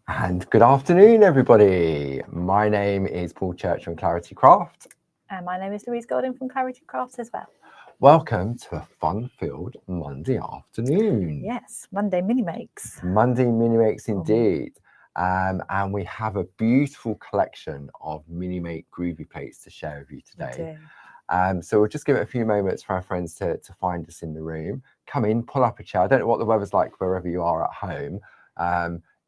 And good afternoon, everybody. My name is Paul Church from Clarity Craft. And my name is Louise Golding from Clarity Crafts as well. Welcome to a fun-filled Monday afternoon. Yes, Monday mini makes. Monday mini makes indeed. And we have a beautiful collection of mini make Groovi plates to share with you today. So we'll just give it a few moments for our friends to find us in the room. Come in, pull up a chair. I don't know what the weather's like wherever you are at home.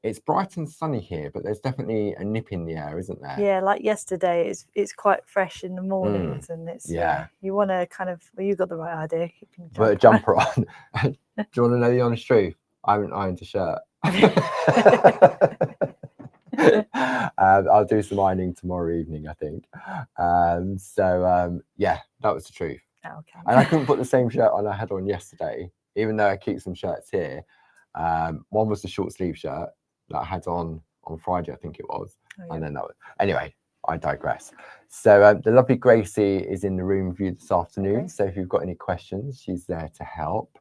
It's bright and sunny here, but there's definitely a nip in the air, isn't there? Yeah, like yesterday, it's quite fresh in the mornings, and it's you want to kind of. Well, you got the right idea. You can put a jumper on. Do you want to know the honest truth? I haven't ironed a shirt. I'll do some ironing tomorrow evening, I think. Yeah, that was the truth. Okay. And I couldn't put the same shirt on I had on yesterday, even though I keep some shirts here. One was the short sleeve shirt that I had on Friday, I think it was. And then that was, anyway, I digress. So the lovely Gracie is in the room with you this afternoon. Okay. So if you've got any questions, she's there to help.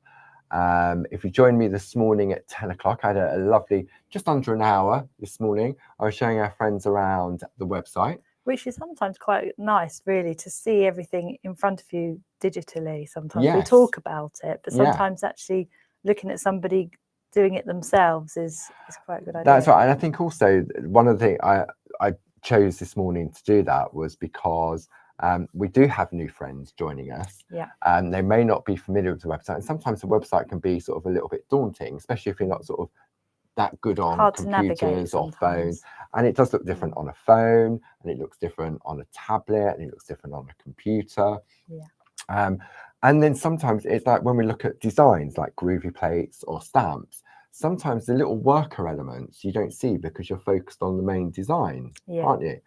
If you joined me this morning at 10 o'clock, I had a lovely, just under an hour this morning. I was showing our friends around the website. Which is sometimes quite nice, really, to see everything in front of you digitally. Sometimes we talk about it, but sometimes actually looking at somebody doing it themselves is quite a good idea. That's right. And I think also one of the things I chose this morning to do that was because we do have new friends joining us. Yeah. They may not be familiar with the website. And sometimes the website can be sort of a little bit daunting, especially if you're not sort of that good on computers or phones. And it does look different on a phone, and it looks different on a tablet, and it looks different on a computer. Yeah. And then sometimes it's like when we look at designs like Groovi plates or stamps, sometimes the little worker elements you don't see because you're focused on the main design, aren't you?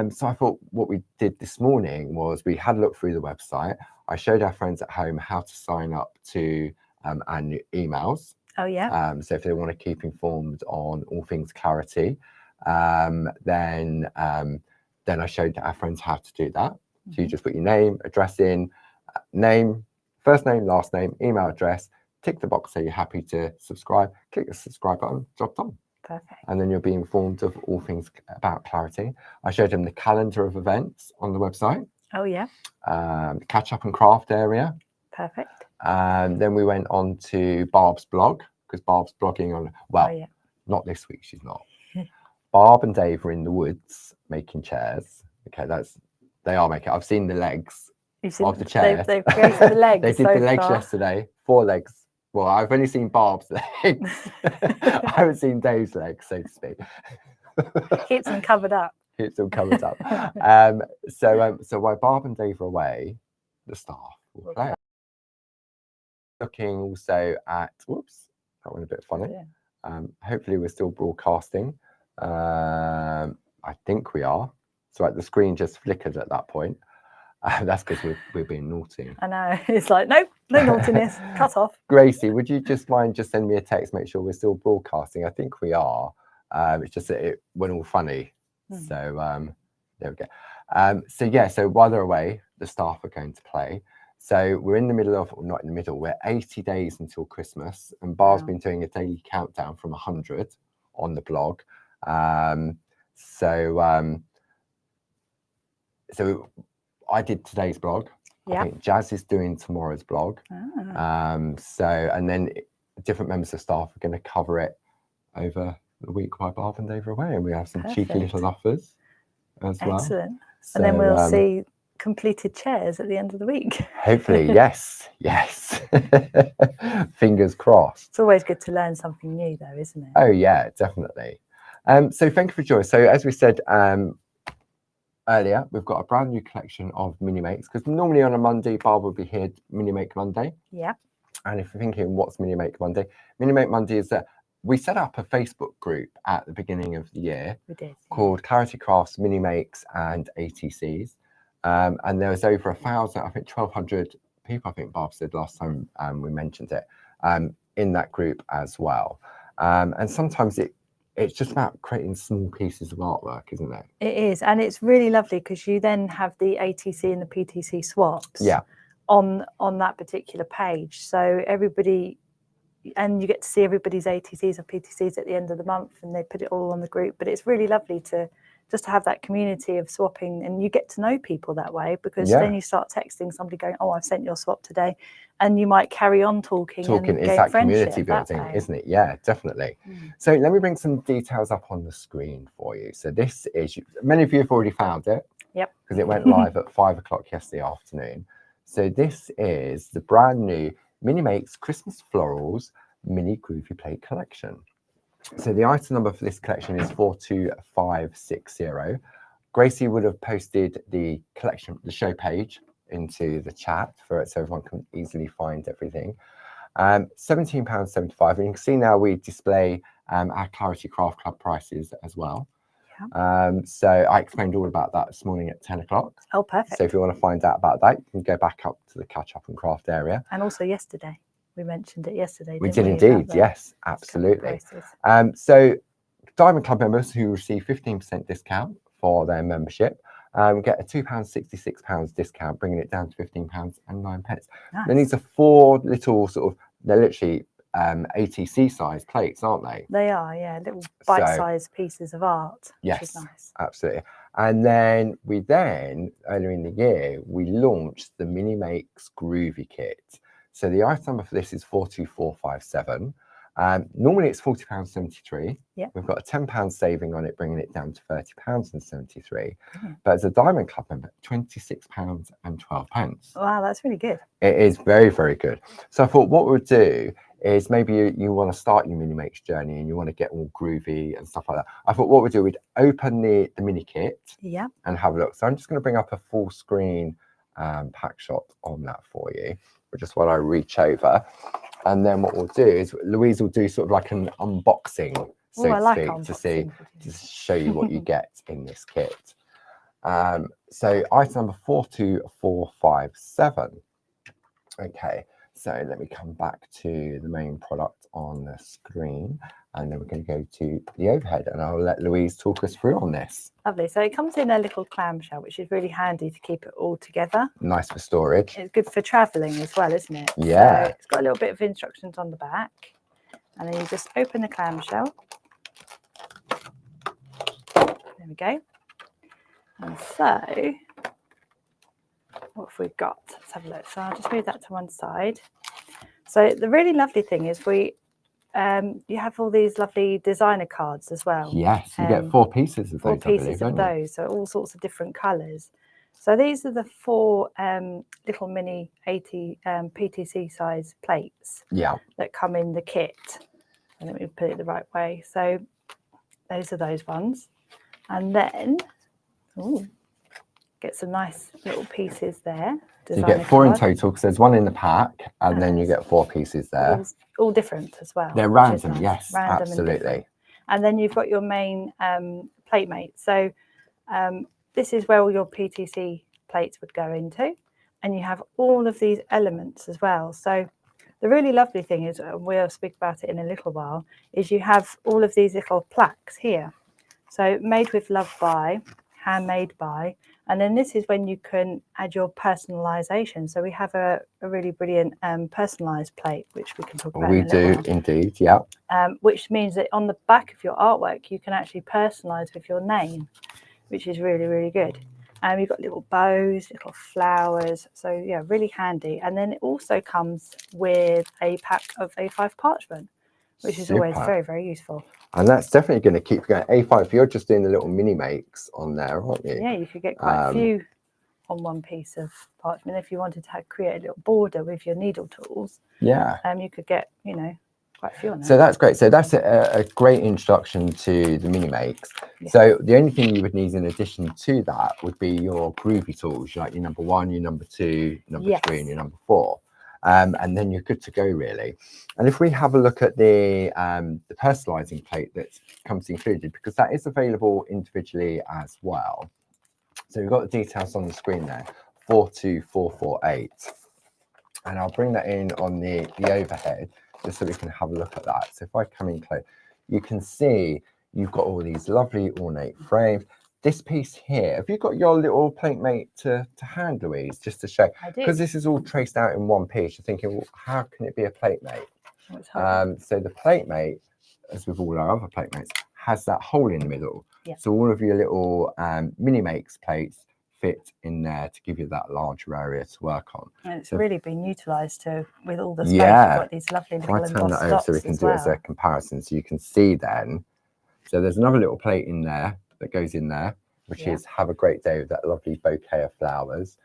So I thought what we did this morning was we had a look through the website. I showed our friends at home how to sign up to our new emails. Oh, yeah. So if they want to keep informed on all things Clarity, then I showed our friends how to do that. So you just put your name, address in, name, first name, last name, email address, tick the box so you're happy to subscribe, click the subscribe button, job done. Perfect. And then you'll be informed of all things about Clarity. I showed them the calendar of events on the website. Oh, yeah. Catch up and craft area. Perfect. Then we went on to Barb's blog, because Barb's blogging on, not this week, she's not. Barb and Dave are in the woods making chairs. Okay, they are making, I've seen the legs of the chairs. They've created the legs. They did the legs yesterday, 4 legs. Well, I've only seen Barb's legs. I haven't seen Dave's legs, so to speak. Keeps them covered up. Keeps them covered up. So while Barb and Dave are away, the staff will play. Looking also at, whoops, that went a bit funny. Hopefully we're still broadcasting. I think we are. So the screen just flickered at that point. That's because we're being naughty. I know. It's like, nope, no naughtiness. Cut off. Gracie, would you just mind just send me a text, make sure we're still broadcasting? I think we are. It's just that it went all funny. So there we go. So while they're away, the staff are going to play. So we're in the middle of, or not in the middle, we're 80 days until Christmas. And Bar's been doing a daily countdown from 100 on the blog. So I did today's blog. Yep. I think Jazz is doing tomorrow's blog. And then different members of staff are going to cover it over the week while Barb and Dave are away. And we have some cheeky little offers as well. Excellent. So, and then we'll see completed chairs at the end of the week. Hopefully, yes. Fingers crossed. It's always good to learn something new though, isn't it? Oh yeah, definitely. So thank you for joining. So as we said earlier, we've got a brand new collection of mini makes, because normally on a Monday, Barb will be here, Mini Make Monday. Yeah. And if you're thinking, what's Mini Make Monday? Mini Make Monday is that we set up a Facebook group at the beginning of the year. We did. Called Clarity Crafts Mini Makes and ATCs. And there was over 1,000, I think 1,200 people, I think Barb said last time we mentioned it, in that group as well. And sometimes it's just about creating small pieces of artwork, isn't it? It is. And it's really lovely because you then have the ATC and the PTC swaps on that particular page. So everybody and you get to see everybody's ATCs or PTCs at the end of the month, and they put it all on the group. But it's really lovely to just have that community of swapping, and you get to know people that way, because then you start texting somebody going, oh, I've sent your swap today, and you might carry on talking and it's gain that friendship community building, that way. isn't it? Yeah, definitely. So let me bring some details up on the screen for you. So this is, many of you have already found it. Yep. Because it went live at 5 o'clock yesterday afternoon. So this is the brand new Mini Makes Christmas Florals Mini Groovi Plate Collection. So the item number for this collection is 42560. Gracie would have posted the collection, the show page, into the chat for it, so everyone can easily find everything. £17.75, and you can see now we display our Clarity Craft Club prices as well. So I explained all about that this morning at 10 o'clock. Oh, perfect. So if you want to find out about that, you can go back up to the catch up and craft area. And also yesterday, we mentioned it yesterday. We did indeed, yes, absolutely. So Diamond Club members who receive 15% discount for their membership get a £2.66 discount, bringing it down to £15.09. Nice. Then these are 4 little sort of, they're literally ATC size plates, aren't they? They are, yeah, little bite-sized pieces of art. Yes, which is nice. Absolutely. And then earlier in the year, we launched the Mini Makes Groovi kit. So the item number for this is 42457. Normally it's £40.73. Yeah. We've got a £10 saving on it, bringing it down to £30.73. But as a Diamond Club member, £26.12. Wow, that's really good. It is very, very good. So I thought what we'll do is maybe you want to start your Mini Makes journey and you want to get all groovy and stuff like that. I thought what we'd do, we'd open the mini kit and have a look. So I'm just going to bring up a full screen pack shot on that for you, just while I reach over. And then what we'll do is Louise will do sort of like an unboxing, so to speak, to show you what you get in this kit. So item number 42457. Okay. So let me come back to the main product on the screen, and then we're going to go to the overhead, and I'll let Louise talk us through on this. Lovely. So it comes in a little clamshell, which is really handy to keep it all together. Nice for storage. It's good for travelling as well, isn't it? Yeah. So it's got a little bit of instructions on the back, and then you just open the clamshell. There we go. And so what have we got? Let's have a look. So I'll just move that to one side. So the really lovely thing is you have all these lovely designer cards as well. Yes, you get 4 pieces of those. 4 pieces of those, so all sorts of different colours. So these are the 4 little mini PTC size plates that come in the kit. And let me put it the right way. So those are those ones. And then, get some nice little pieces there. So you get 4 in total, because there's 1 in the pack, and then you get 4 pieces there. All different as well. They're random, nice. Yes, random absolutely. And then you've got your main plate mate. So this is where all your PTC plates would go into, and you have all of these elements as well. So the really lovely thing is, and we'll speak about it in a little while, is you have all of these little plaques here. So made with love by, handmade by, and then this is when you can add your personalisation. So we have a really brilliant personalised plate, which we can talk about. We do indeed, yeah. Which means that on the back of your artwork, you can actually personalise with your name, which is really, really good. You've got little bows, little flowers. So yeah, really handy. And then it also comes with a pack of A5 parchment, which is always very, very useful. And that's definitely going to keep going. A5, you're just doing the little mini makes on there, aren't you? Yeah, you could get quite a few on one piece of parchment if you wanted to create a little border with your needle tools. Yeah. You could get, quite a few on there. So that's great. So that's a great introduction to the mini makes. Yes. So the only thing you would need in addition to that would be your Groovi tools, like your number 1, your number 2, number 3, and your number 4. And then you're good to go, really. And if we have a look at the personalizing plate that comes included, because that is available individually as well. So we've got the details on the screen there, 42448. And I'll bring that in on the overhead just so we can have a look at that. So if I come in close, you can see you've got all these lovely ornate frames. This piece here, have you got your little plate mate to hand, Louise, just to show? I do. Because this is all traced out in one piece. You're thinking, well, how can it be a plate mate? So the Platemate, as with all our other Platemates, has that hole in the middle. Yeah. So all of your little mini makes plates fit in there to give you that larger area to work on. And it's so, really been utilised too with all the space. You've got these lovely little embossed dots. If I turn that over so we can do it as a comparison, so you can see then. So there's another little plate in there that goes in there, which is have a great day with that lovely bouquet of flowers.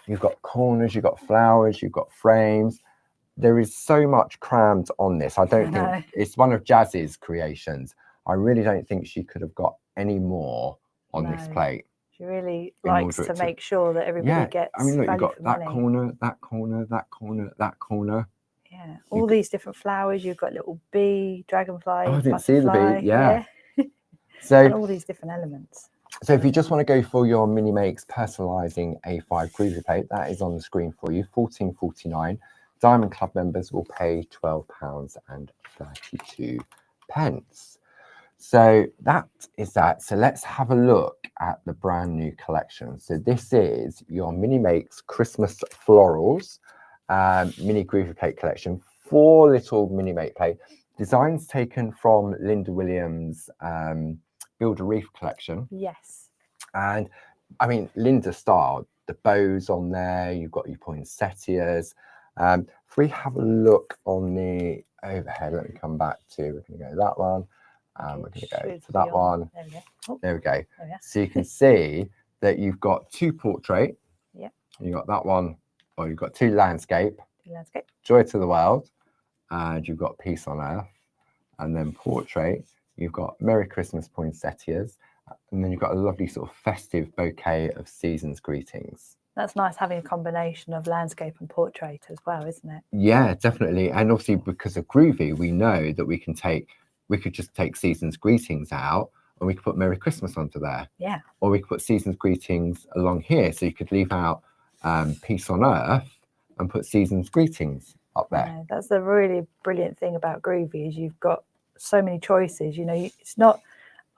You've got corners, you've got flowers, you've got frames. There is so much crammed on this. I don't think it's one of Jazz's creations. I really don't think she could have got any more on this plate. She really likes to make sure that everybody gets. I mean, look, you've got that money. corner, that corner, that corner, that corner. Yeah, all these different flowers. You've got little bee, dragonfly. Oh, I didn't see the bee. Yeah. So and all these different elements. So if you just want to go for your mini makes personalising A5 Groovi plate, that is on the screen for you. £14.49. Diamond Club members will pay £12.32. So that is that. So let's have a look at the brand new collection. So this is your mini makes Christmas florals mini Groovi plate collection. 4 little mini make plate designs taken from Linda Williams' Build a Reef collection. Yes. And I mean, Linda style, the bows on there, you've got your poinsettias. If we have a look on the overhead, let me come back to, we're going to go that one. We're going to go to that one. There we go. Oh, there we go. There we so you can see that you've got 2 portrait. Yeah. You've got that one, or you've got 2 landscape. 2 landscape. Joy to the World. And you've got Peace on Earth. And then portrait, you've got Merry Christmas poinsettias. And then you've got a lovely sort of festive bouquet of season's greetings. That's nice having a combination of landscape and portrait as well, isn't it? Yeah, definitely. And obviously because of Groovi, we know that we could just take season's greetings out and we could put Merry Christmas onto there. Yeah. Or we could put season's greetings along here. So you could leave out Peace on Earth and put season's greetings up there. Yeah, that's the really brilliant thing about Groovi is you've got so many choices. You know, it's not,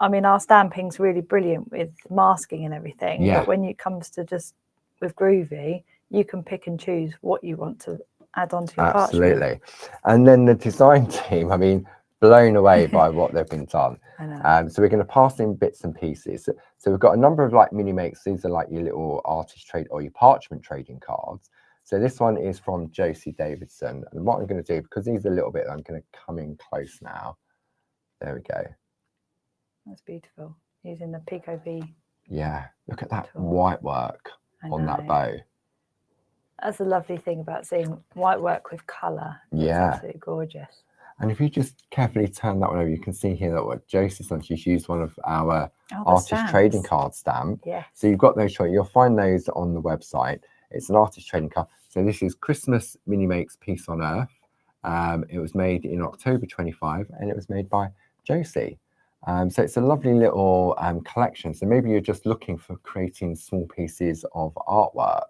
I mean, our stamping's really brilliant with masking and everything. Yeah. But when it comes to just with Groovi, you can pick and choose what you want to add onto your Absolutely. parchment. And then the design team, I mean, blown away by what they've been done. I know. So we're going to pass in bits and pieces. So we've got a number of like mini makes. These are like your little artist trade or your parchment trading cards. So this one is from Josie Davidson. And what I'm going to do, because these are a little bit, I'm going to come in close now. There we go. That's beautiful. Using the Pico V. Yeah, look at that white work on that bow. That's a lovely thing about seeing white work with colour. Yeah. It's absolutely gorgeous. And if you just carefully turn that one over, you can see here that what Josie's done, she's used one of our artist trading card stamp. Yeah. So you've got those, you'll find those on the website. It's an artist trading card. So this is Christmas Mini Makes Peace on Earth. It was made in October 25 and it was made by Josie. So it's a lovely little collection. So maybe you're just looking for creating small pieces of artwork.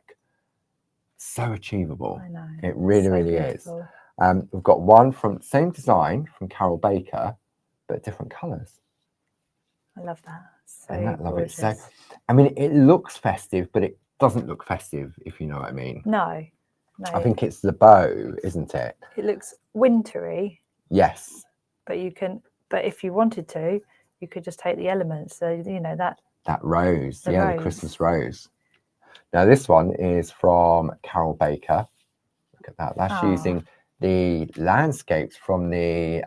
So achievable. I know. It really, so really beautiful. is. We've got one from same design from Carol Baker, but different colours. I love that. So Isn't that lovely? gorgeous. So, I mean, it looks festive, but it doesn't look festive, if you know what I mean. No. I think it's the bow, isn't it? It looks wintry. Yes. But you can, but if you wanted to, you could just take the elements. So, you know, that rose, the the Christmas rose. Now, this one is from Carol Baker. Look at that. That's using the landscapes from the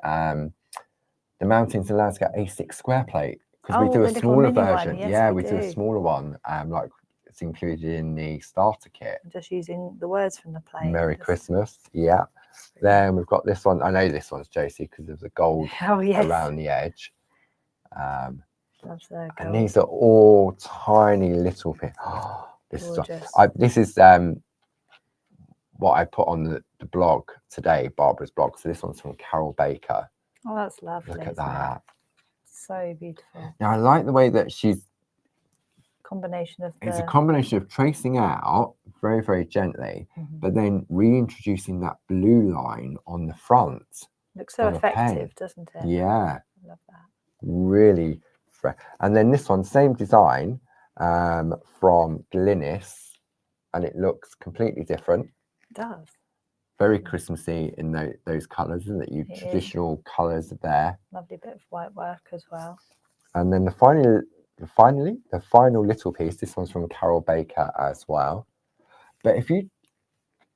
Mountains and Landscape A6 square plate. Because we do a smaller version. Yes, we do a smaller one, like it's included in the starter kit. I'm just using the words from the plate. Merry Christmas. Yeah. Then we've got this one. I know this one's Josie because there's a gold around the edge. And these are all tiny little bits. This is what I put on the blog today, Barbara's blog. So this one's from Carol Baker. Oh, that's lovely. Look at that. So beautiful. Now I like the way that she's it's a combination of tracing out very, very gently, but then reintroducing that blue line on the front. Looks so effective, doesn't it? Yeah. I love that. Really fresh. And then this one, same design from Glynis, and it looks completely different. It does. Very Christmassy in those colours, isn't it? Traditional colours are there. Lovely bit of white work as well. And then the final little piece, this one's from Carol Baker as well. But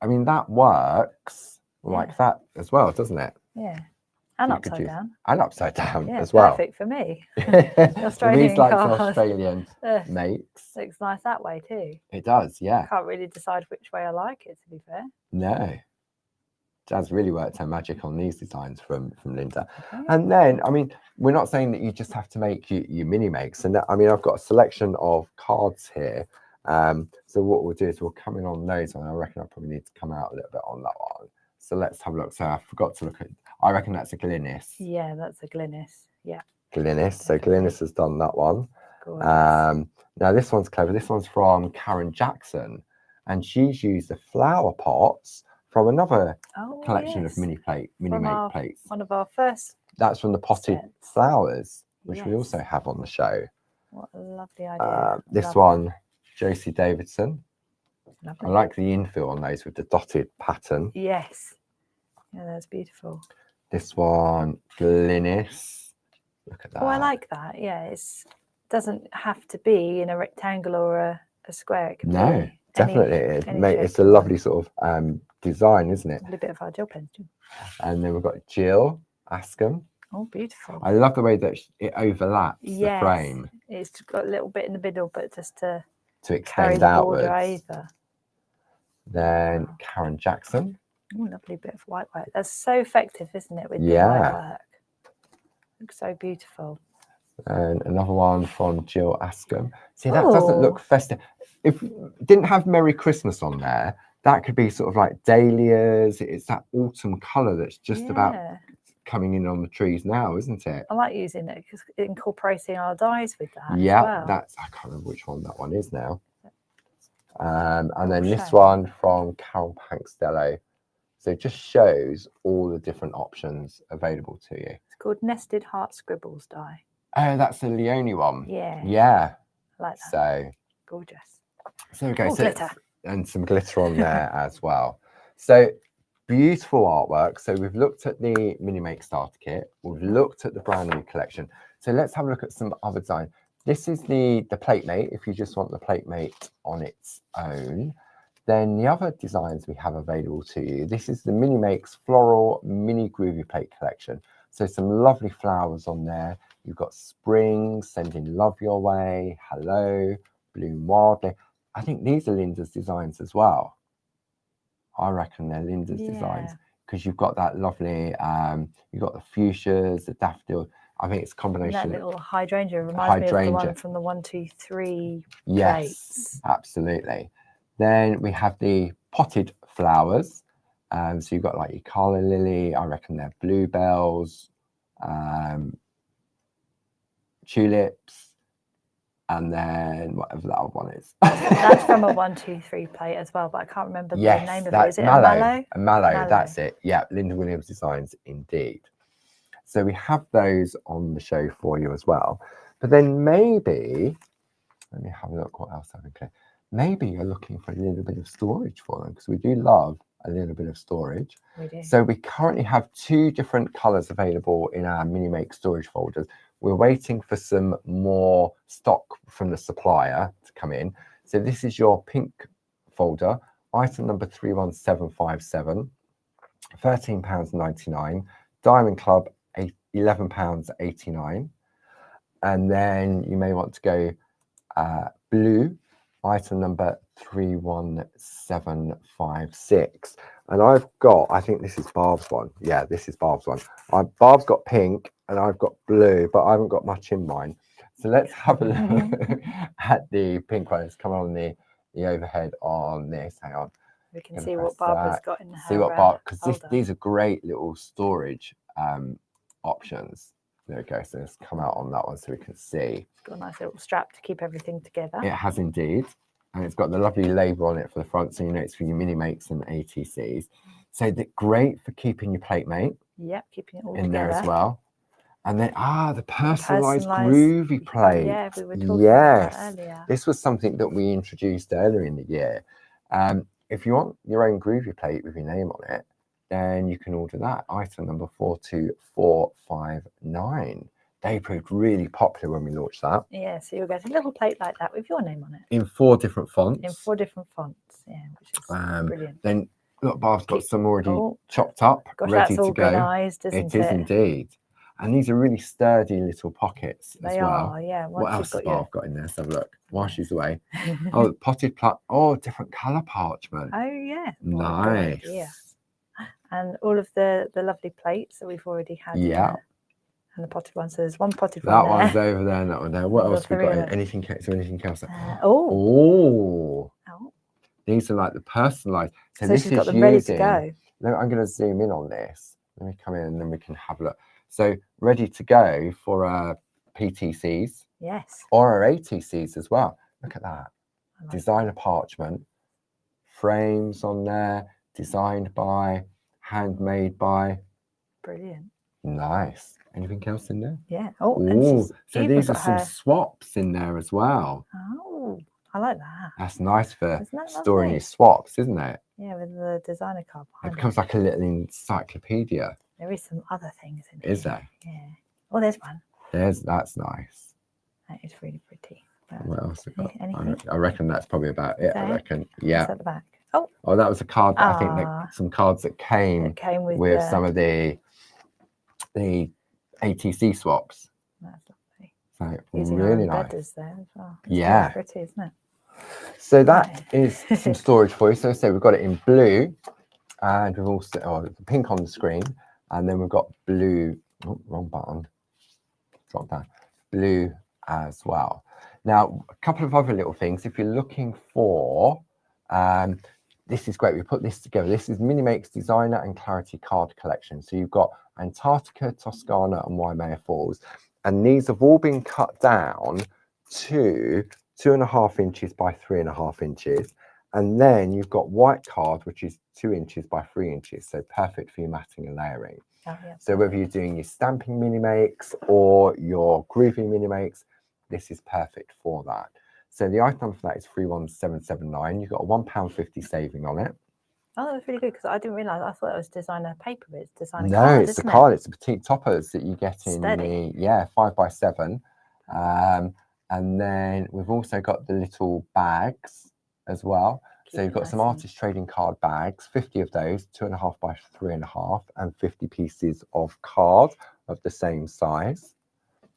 I mean, that works like that as well, doesn't it? Yeah. And upside down. And upside down as well. Perfect for me. Louise likes Australian makes. Looks nice that way too. It does, yeah. I can't really decide which way I like it, to be fair. No. Jazz really worked her magic on these designs from Linda. Okay. And then, I mean, we're not saying that you just have to make your mini makes. And I mean, I've got a selection of cards here. So what we'll do is we'll come in on those, and I reckon I probably need to come out a little bit on that one. So let's have a look. So I forgot to look at, I reckon that's a Glynis. Yeah, that's a Glynis. Yeah. Glynis. So Glynis has done that one. Now this one's clever. This one's from Karen Jackson, and she's used the flower pots from another collection of mini make plates. One of our first. That's from the potted flowers, which we also have on the show. What a lovely idea. This one, Josie Davidson. Lovely. I like the infill on those with the dotted pattern. Yes. Yeah, that's beautiful. This one, Glynis. Look at that. Oh, I like that. Yeah, it doesn't have to be in a rectangle or a square. It can be definitely. It's a lovely sort of design, isn't it? A little bit of our gel pens too. And then we've got Jill Askham. Oh, beautiful. I love the way that it overlaps the frame. It's got a little bit in the middle, but just to extend outwards. Over. Then Karen Jackson. Oh, lovely bit of white work. That's so effective, isn't it, with the white work? Looks so beautiful. And another one from Jill Askham. See, that doesn't look festive. If it didn't have Merry Christmas on there, that could be sort of like dahlias. It's that autumn colour that's just about coming in on the trees now, isn't it? I like using it because incorporating our dyes with that. Yeah, as well. I can't remember which one that one is now. And then this one from Carol Pankstello. So it just shows all the different options available to you. It's called Nested Heart Scribbles dye. Oh, that's the Leone one. Yeah. Yeah. I like that. So gorgeous. So we go. Glitter. And some glitter on there as well. So beautiful artwork. So we've looked at the Mini Make Starter Kit. We've looked at the brand new collection. So let's have a look at some other design. This is the plate mate. If you just want the plate mate on its own. Then the other designs we have available to you. This is the Mini Makes Floral Mini Groovi Plate Collection. So some lovely flowers on there. You've got spring, sending love your way, hello, bloom wildly. I think these are Linda's designs as well. I reckon they're Linda's designs because you've got that lovely, you've got the fuchsias, the daffodil. I think it's a combination. That little hydrangea reminds me of the one from the 1, 2, 3 plates. Absolutely. Then we have the potted flowers. So you've got like your calla lily, I reckon they're bluebells, tulips, and then whatever that other one is. That's from a 1, 2, 3 plate as well, but I can't remember the name of it. Is it mallow? A mallow, that's it. Yeah, Linda Williams Designs indeed. So we have those on the show for you as well. But then maybe, let me have a look what else I've included. Maybe you're looking for a little bit of storage for them because we do love a little bit of storage. We do. So we currently have 2 different colours available in our Mini Make storage folders. We're waiting for some more stock from the supplier to come in. So this is your pink folder, item number 31757, £13.99, Diamond Club, £11.89. And then you may want to go blue, item number 31756. And I've got, I think this is Barb's one. Yeah, this is Barb's one. Barb's got pink and I've got blue, but I haven't got much in mine. So let's have a look at the pink one. It's coming on the overhead on this. Hang on. We can see what Barbara's got in her. See what Barb, because these are great little storage options. There we go. So let's come out on that one so we can see. It's got a nice little strap to keep everything together. It has indeed. And it's got the lovely label on it for the front, so you know it's for your mini makes and ATCs. So they're great for keeping your plate mate. Yep, keeping it all in together. there as well. And then the personalised Groovi plate. Yeah, we were talking about that earlier. This was something that we introduced earlier in the year. If you want your own Groovi plate with your name on it, then you can order that. Item number 42459. They proved really popular when we launched that. Yeah, so you'll get a little plate like that with your name on it. In 4 different fonts. In 4 different fonts, yeah, which is brilliant. Then look, Barb's got some already chopped up, gosh, ready that's to go. organised, isn't it? It is indeed. And these are really sturdy little pockets as well. They are, yeah. What else has Barb got in there? Let's have a look while she's away. Oh, potted plant. Oh, different colour parchment. Oh, yeah. Nice. Yeah. And all of the lovely plates that we've already had. Yeah. And the potted one. So there's one potted one there. That one's over there and that one there. What else have we got in? Anything else? Oh. These are like the personalised. So this she's got them ready to go. I'm going to zoom in on this. Let me come in and then we can have a look. So ready to go for PTCs. Yes. Or our ATCs as well. Look at that. Designer parchment. Frames on there. Designed by. Handmade by. Brilliant. Nice. Anything else in there? Yeah. Oh, so these are some swaps in there as well. Oh, I like that. That's nice for storing your swaps, isn't it? Yeah, with the designer card behind it. Becomes like a little encyclopedia. There is some other things in there. Is there? Yeah. Oh, there's one. That's nice. That is really pretty. What else have got? I reckon that's probably about it. I reckon. Yeah. At the back. Oh, that was a card. I think some cards that came with some of the ATC swaps. That's lovely. So really nice. There as well. Yeah. Really pretty, isn't it? So that is some storage for you. So we've got it in blue, and we've also the pink on the screen, and then we've got blue. Oh, wrong button. Drop down. Blue as well. Now, a couple of other little things. If you're looking for, this is great. We put this together. This is Minimake's Designer and Clarity Card Collection. So you've got Antarctica, Toscana, and Waimea Falls, and these have all been cut down to 2.5 inches by 3.5 inches. And then you've got white card, which is 2 inches by 3 inches. So perfect for your matting and layering. Oh, yeah. So whether you're doing your stamping mini makes or your Groovi mini makes, this is perfect for that. So the item for that is 31779. You've got a £1.50 saving on it. Oh, that's really good because I didn't realise. I thought it was designer paper, but it's designer card. No, it's the card. It's the petite toppers that you get in the 5x7. And then we've also got the little bags as well. So you've got some artist trading card bags, 50 of those, 2.5 by 3.5, and 50 pieces of card of the same size.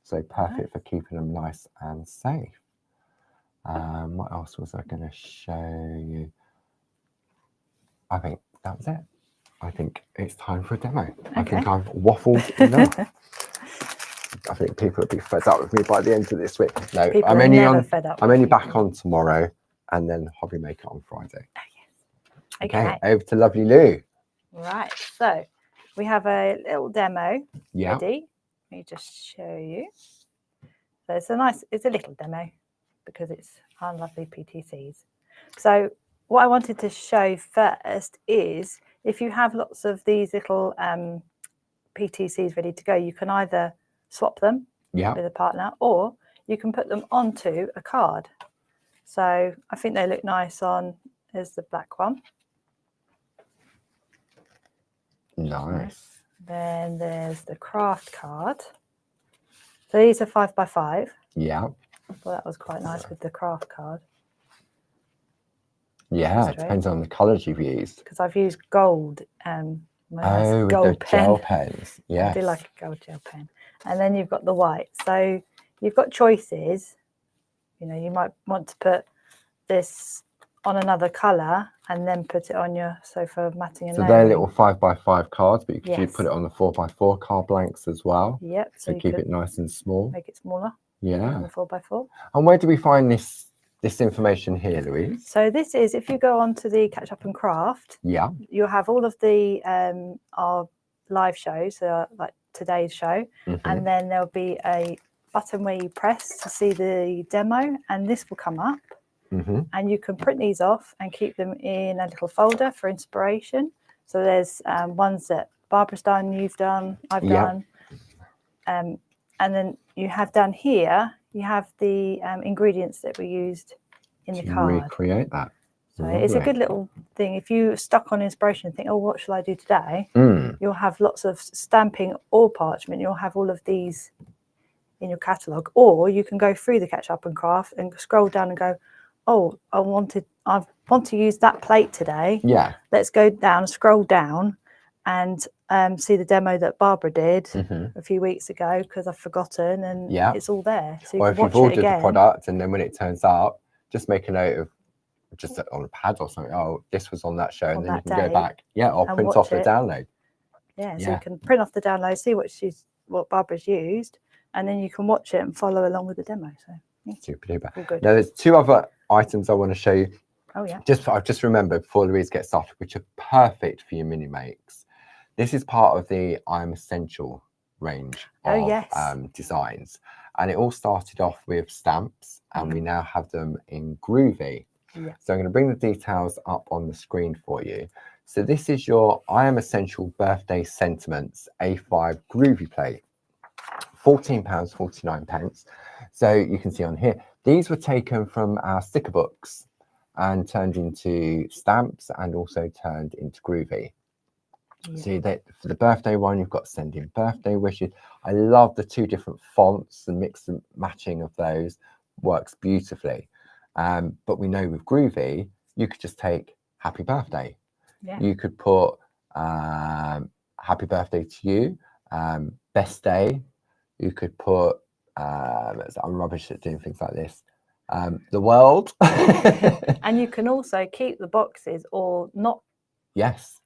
So perfect for keeping them nice and safe. What else was I going to show you? I think that was it. I think it's time for a demo. Okay. I think I've waffled enough. I think people will be fed up with me by the end of this week. No, I'm only back on tomorrow, and then Hobby Maker on Friday. Oh, yes. Okay. Over to lovely Lou. Right. So we have a little demo ready. Let me just show you. So it's a little demo because it's our lovely PTCs. So what I wanted to show first is if you have lots of these little PTCs ready to go, you can either swap them with a partner or you can put them onto a card. So I think they look nice on, there's the black one. Nice. Then there's the craft card. So these are 5x5. Yeah. Well, that was quite nice with the craft card. Yeah, it depends on the colours you've used. Because I've used gold. With gold the gel pens. Yeah. I do like a gold gel pen. And then you've got the white. So you've got choices. You know, you might want to put this on another colour and then put it on your sofa matting and layering. They're little 5x5 cards, but you could put it on the 4x4 card blanks as well. Yep. So keep it nice and small. Make it smaller. Yeah. On the 4x4. And where do we find this information here, Louise? So this is, if you go on to the Catch Up and Craft, you'll have all of the our live shows, so like today's show, and then there'll be a button where you press to see the demo, and this will come up, and you can print these off and keep them in a little folder for inspiration. So there's ones that Barbara's done, you've done, I've done, and then you have down here, you have the ingredients that were used in the card. Recreate that. So it's a good little thing. If you're stuck on inspiration and think, oh, what shall I do today? You'll have lots of stamping or parchment. You'll have all of these in your catalogue. Or you can go through the Catch Up and Craft and scroll down and go, oh, I want to use that plate today. Yeah. Let's go down, scroll down and see the demo that Barbara did a few weeks ago because I've forgotten, and it's all there. So you or can if watch you've ordered it again. the product and then when it turns up, just make a note of just on a pad or something. Oh, this was on that show, and then you can go back. Yeah, or print off the download. Yeah, so you can print off the download, see what Barbara's used, and then you can watch it and follow along with the demo. So super duper. All good. Now there's two other items I want to show you. Oh yeah. I've just remembered before Louise gets started, which are perfect for your mini makes. This is part of the I'm Essential range of designs, and it all started off with stamps, and we now have them in Groovi. Yeah. So I'm going to bring the details up on the screen for you. So this is your I Am Essential Birthday Sentiments A5 Groovi plate, £14.49. So you can see on here, these were taken from our sticker books and turned into stamps and also turned into Groovi. See that for the birthday one, you've got send in birthday wishes. I love the two different fonts, the mix and matching of those works beautifully. But we know with Groovi, you could just take happy birthday. Yeah. You could put happy birthday to you, best day. You could put, I'm rubbish at doing things like this, the world. And you can also keep the boxes or not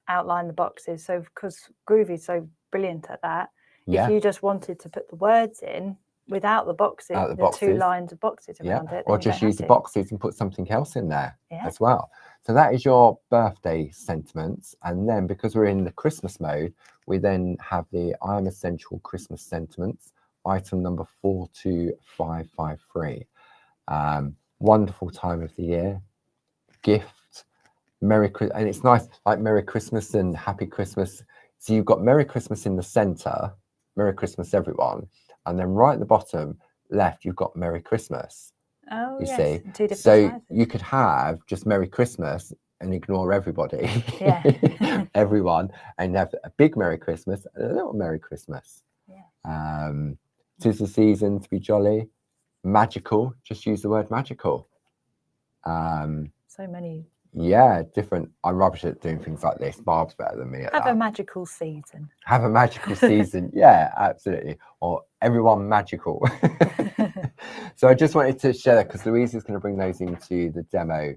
outline the boxes. So because Groovi is so brilliant at that, if you just wanted to put the words in without the boxes, the two lines of boxes around it, or just use the boxes and put something else in there as well. So that is your birthday sentiments. And then because we're in the Christmas mode, we then have the I Am Essential Christmas Sentiments, item number 42553. Wonderful time of the year, gift, Merry Christmas, and it's nice, like Merry Christmas and Happy Christmas. So you've got Merry Christmas in the center, Merry Christmas everyone, and then right at the bottom left you've got Merry Christmas. Oh, you see, so sizes. You could have just Merry Christmas and ignore everybody, everyone, and have a big Merry Christmas and a little Merry Christmas. Tis the season to be jolly, magical, just use the word magical. So many different. I'm rubbish at doing things like this. Barb's better than me at that. Have a magical season. Have a magical season. Yeah, absolutely. Or everyone magical. So I just wanted to share that because Louise is going to bring those into the demo.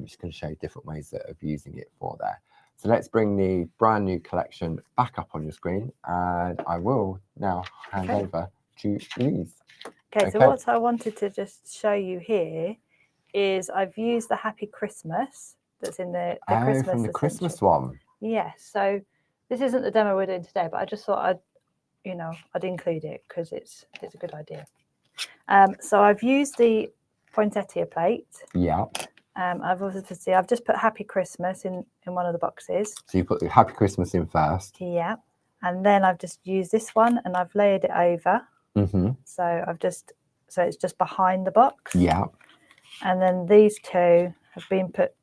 She's going to show you different ways of using it for there. So let's bring the brand new collection back up on your screen, and I will now hand over to Louise. Okay, so what I wanted to just show you here is I've used the Happy Christmas that's in the Christmas from the Christmas one. Yes, so this isn't the demo we're doing today, but I just thought I'd include it because it's a good idea. So I've used the poinsettia plate. Yeah. I've just put Happy Christmas in one of the boxes. So you put the Happy Christmas in first. Yeah, and then I've just used this one and I've layered it over. So it's just behind the box. Yeah. And then these two have been put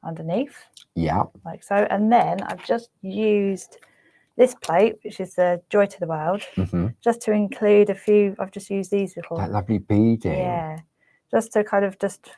underneath. Yeah. Like so. And then I've just used this plate, which is the Joy to the World, just to include a few. I've just used these little. That lovely beading. Yeah. Just to kind of just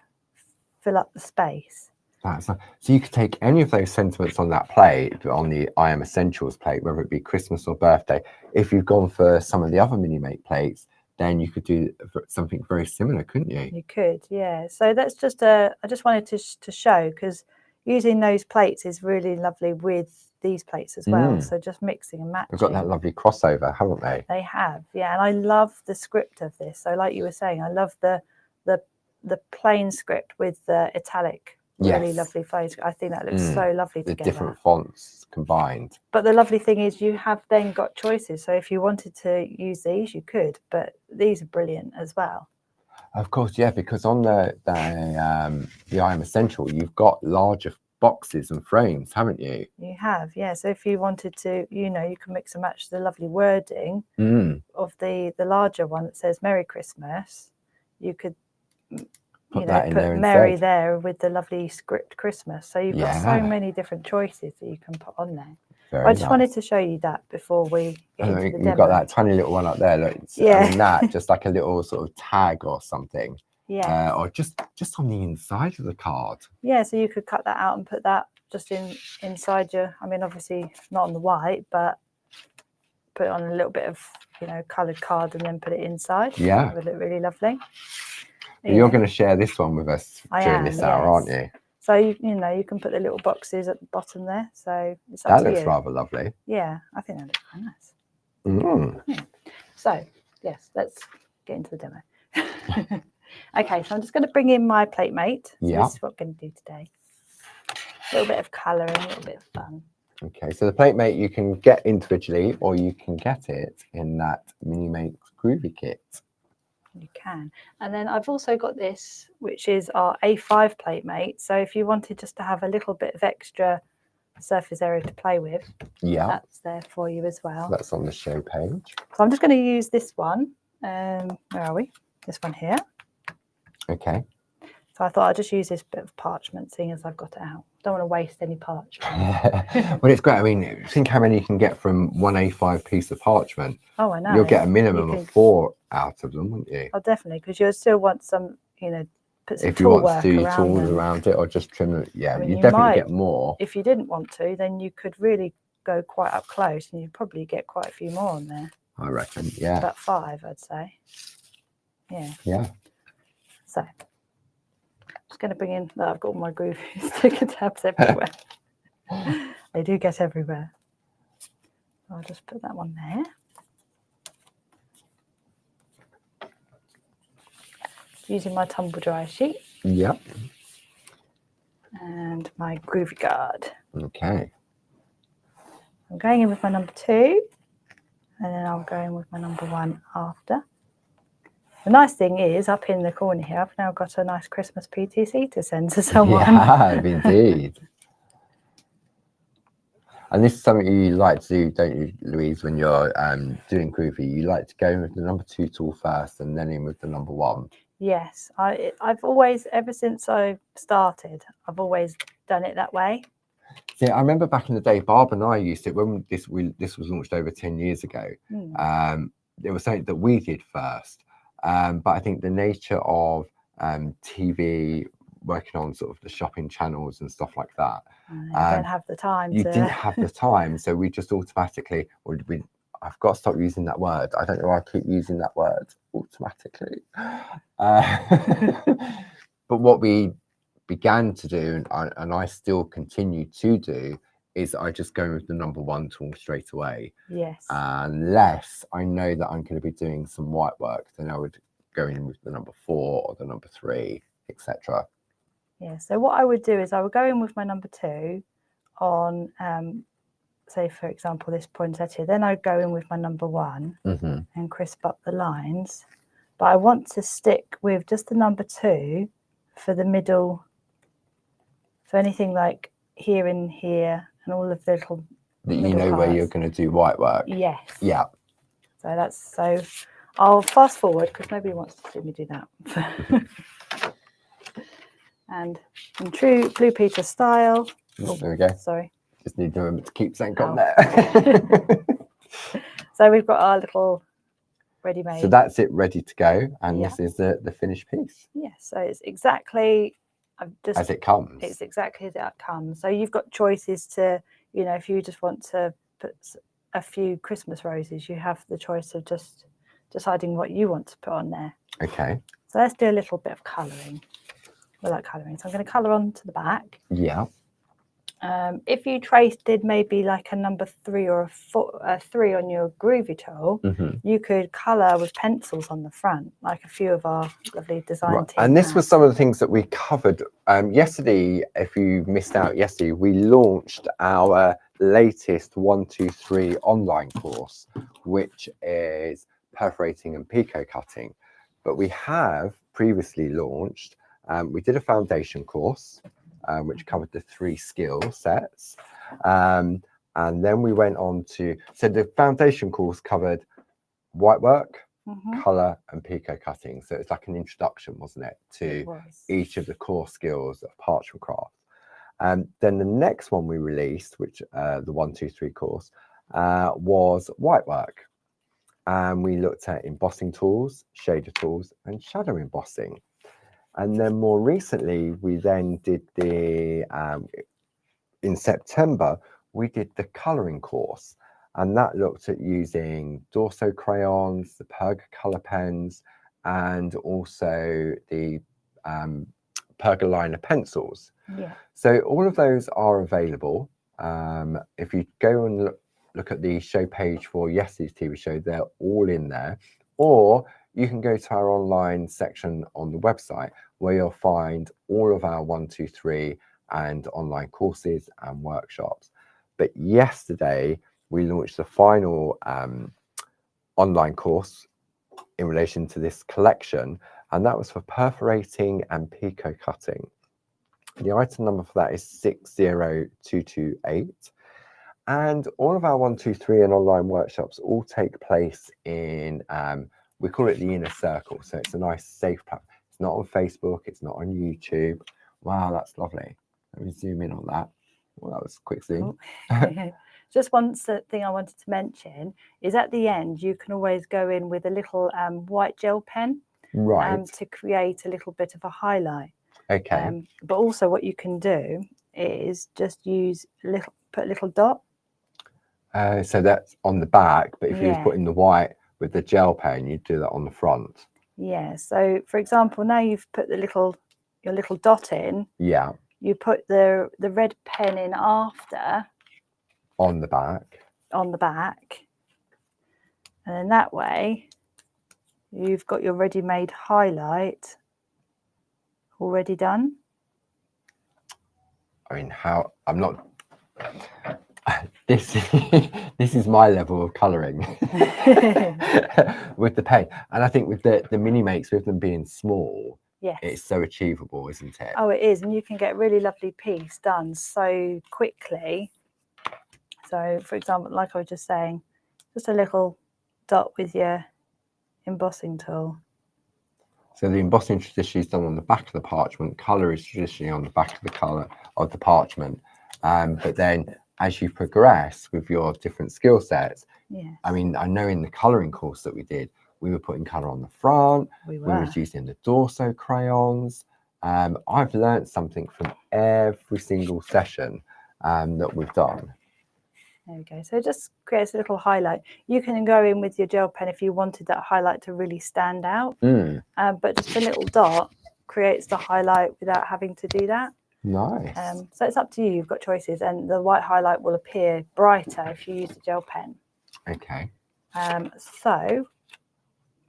fill up the space. That's nice. So you could take any of those sentiments on that plate, on the I Am Essentials plate, whether it be Christmas or birthday. If you've gone for some of the other mini make plates, then you could do something very similar, couldn't you? You could, yeah. So that's just I just wanted to show, because using those plates is really lovely with these plates as well. So just mixing and matching. They've got that lovely crossover, haven't they? They have, yeah. And I love the script of this. So like you were saying, I love the plain script with the italic. Really lovely photos. I think that looks so lovely together. The different fonts combined. But the lovely thing is you have then got choices. So if you wanted to use these, you could. But these are brilliant as well. Of course, yeah, because on the I Am Essential, you've got larger boxes and frames, haven't you? You have, yeah. So if you wanted to, you can mix and match the lovely wording of the larger one that says Merry Christmas. You could put that in put there Mary instead. there with the lovely script Christmas. So you've got so many different choices that you can put on there. I just wanted to show you that before we get into the demo. You've got that tiny little one up there. Look, I mean, that just like a little sort of tag or something. Yeah. Or just on the inside of the card. Yeah, so you could cut that out and put that just inside your, I mean, obviously not on the white, but put it on a little bit of, coloured card and then put it inside. Yeah. That would look really lovely. You're going to share this one with us during this hour, aren't you? So, you can put the little boxes at the bottom there. So it's up to you. That looks rather lovely. Yeah, I think that looks quite nice. Yeah. So, yes, let's get into the demo. Okay, so I'm just going to bring in my plate mate. So this is what I'm going to do today. A little bit of colouring, a little bit of fun. Okay, so the plate mate you can get individually, or you can get it in that Mini Makes Groovi kit. You can. And then I've also got this, which is our A5 plate mate. So if you wanted just to have a little bit of extra surface area to play with, that's there for you as well. That's on the show page. So I'm just going to use this one. Where are we? This one here. Okay. So I thought I'd just use this bit of parchment, seeing as I've got it out. Don't want to waste any parchment. Well, it's great. I mean, think how many you can get from one A5 piece of parchment. Oh, I know. You'll get a minimum of 4 out of them, wouldn't you? Oh, definitely, because you'll still want some, put some if you want to do tools around it or just trim it. Yeah, I mean, you definitely get more. If you didn't want to, then you could really go quite up close and you'd probably get quite a few more on there. I reckon, yeah. About 5, I'd say. Yeah. Yeah. So, I'm just going to bring in, I've got all my Groovi sticker tabs everywhere. They do get everywhere. I'll just put that one there. Using my tumble dry sheet. Yep. And my Groovi guard. Okay. I'm going in with my number 2, and then I'll go in with my number 1 after. The nice thing is, up in the corner here, I've now got a nice Christmas PTC to send to someone. Yeah, indeed. And this is something you like to do, don't you, Louise, when you're doing Groovi? You like to go in with the number 2 tool first and then in with the number 1. Yes, I've always, ever since I started, I've always done it that way. Yeah, I remember back in the day, Barb and I used it when this was launched over 10 years ago. It was something that we did first. But I think the nature of TV, working on sort of the shopping channels and stuff like that. You don't have the time. You didn't have the time, so we just automatically, I've got to stop using that word. I don't know why I keep using that word, automatically. But what we began to do, and I still continue to do, is I just go with the number 1 tool straight away. Yes. Unless I know that I'm going to be doing some white work, then I would go in with the number 4 or the number 3, etc. Yeah, so what I would do is I would go in with my number 2 on, say, for example, this poinsettia. Then I'd go in with my number 1 and crisp up the lines. But I want to stick with just the number 2 for the middle. So anything like here and here and all of the little that you know parts. Where you're going to do white work. Yes. Yeah. So I'll fast forward because nobody wants to see me do that. And in true Blue Peter style. There we go. Sorry. Just need to keep something on there. So we've got our little ready-made. So that's it, ready to go, and this is the finished piece. Yes. So it's exactly as it comes. It's exactly as it comes. So you've got choices to, if you just want to put a few Christmas roses, you have the choice of just deciding what you want to put on there. Okay. So let's do a little bit of colouring. We like colouring, so I'm going to colour onto the back. Yeah. If you did maybe like a number 3 or a 3 on your Groovi tool, you could colour with pencils on the front, like a few of our lovely design team. And this was some of the things that we covered yesterday. If you missed out yesterday, we launched our latest 1, 2, 3 online course, which is perforating and picot cutting. But we have previously launched, we did a foundation course, which covered the 3 skill sets. And then we went on to, so the foundation course covered white work, colour and pico cutting. So it's like an introduction, wasn't it, to each of the core skills of parchment craft. And then the next one we released, which the 1, 2, 3 course, was white work. And we looked at embossing tools, shader tools, and shadow embossing. And then more recently, we then did the, in September, we did the colouring course. And that looked at using Dorso crayons, the Perga colour pens, and also the Perga liner pencils. Yeah. So all of those are available. If you go and look at the show page for yesterday's TV show, they're all in there. Or you can go to our online section on the website where you'll find all of our 1, 2, 3 and online courses and workshops. But yesterday we launched the final online course in relation to this collection, and that was for perforating and pico cutting. The item number for that is 60228. And all of our 1, 2, 3 and online workshops all take place in, we call it the inner circle. So it's a nice safe platform. It's not on Facebook, it's not on YouTube. Wow, that's lovely. Let me zoom in on that. Well, that was a quick zoom. Oh. Just one thing I wanted to mention is at the end, you can always go in with a little white gel pen, right, to create a little bit of a highlight. Okay. But also what you can do is just use put a little dot. So that's on the back, but if you was putting the white with the gel pen, you'd do that on the front. Yeah. So for example, now you've put your little dot in. Yeah. You put the red pen in after. On the back. On the back. And then that way you've got your ready-made highlight already done. I mean, I'm not. This is my level of colouring with the pen, and I think with the mini makes, with them being small, it's so achievable, isn't it? Oh, it is, and you can get a really lovely piece done so quickly. So, for example, like I was just saying, just a little dot with your embossing tool. So the embossing traditionally is done on the back of the parchment. Colour is traditionally on the back of the colour of the parchment, but then as you progress with your different skill sets, I mean, I know in the colouring course that we did, we were putting colour on the front, we were using the Dorso crayons. I've learned something from every single session that we've done. There we go. So it just creates a little highlight. You can go in with your gel pen if you wanted that highlight to really stand out, but just a little dot creates the highlight without having to do that. Nice. So it's up to you. You've got choices, and the white highlight will appear brighter if you use the gel pen. Okay. So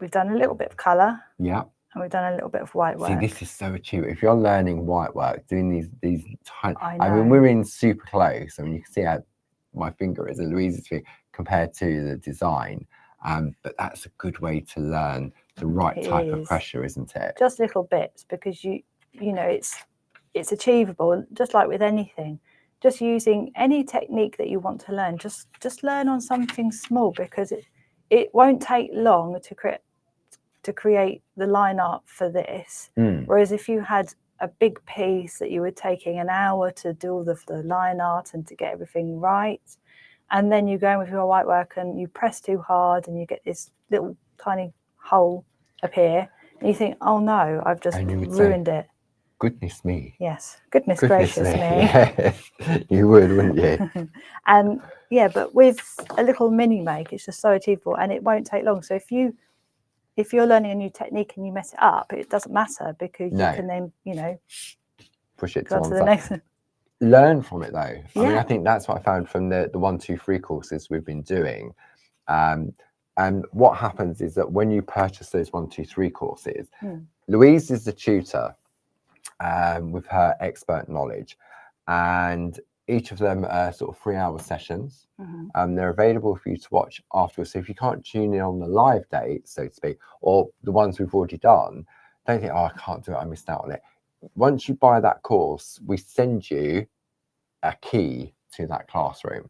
we've done a little bit of colour. Yeah. And we've done a little bit of white work. See, this is so achievable. If you're learning white work, doing these tiny, I mean, we're in super close. I mean, you can see how my finger is and Louise's finger compared to the design. But that's a good way to learn the right type of pressure, isn't it? Just little bits, because you know it's achievable, just like with anything. Just using any technique that you want to learn, just learn on something small, because it won't take long to create the line art for this. Whereas if you had a big piece that you were taking an hour to do all the line art and to get everything right, and then you go in with your white work and you press too hard and you get this little tiny hole appear, and you think, oh no, I've just ruined it. Goodness me. Yes, goodness gracious me. Yes. You would, wouldn't you? And but with a little mini make, it's just so achievable, and it won't take long. So if you're learning a new technique and you mess it up, it doesn't matter, because you can then push it to the next one. Learn from it though. I mean, I think that's what I found from the 1, 2, 3 courses we've been doing. And what happens is that when you purchase those 1, 2, 3 courses, Louise is the tutor with her expert knowledge, and each of them are sort of 3-hour sessions. They're available for you to watch afterwards. So if you can't tune in on the live date, so to speak, or the ones we've already done, don't think, oh, I can't do it, I missed out on it. Once you buy that course, we send you a key to that classroom.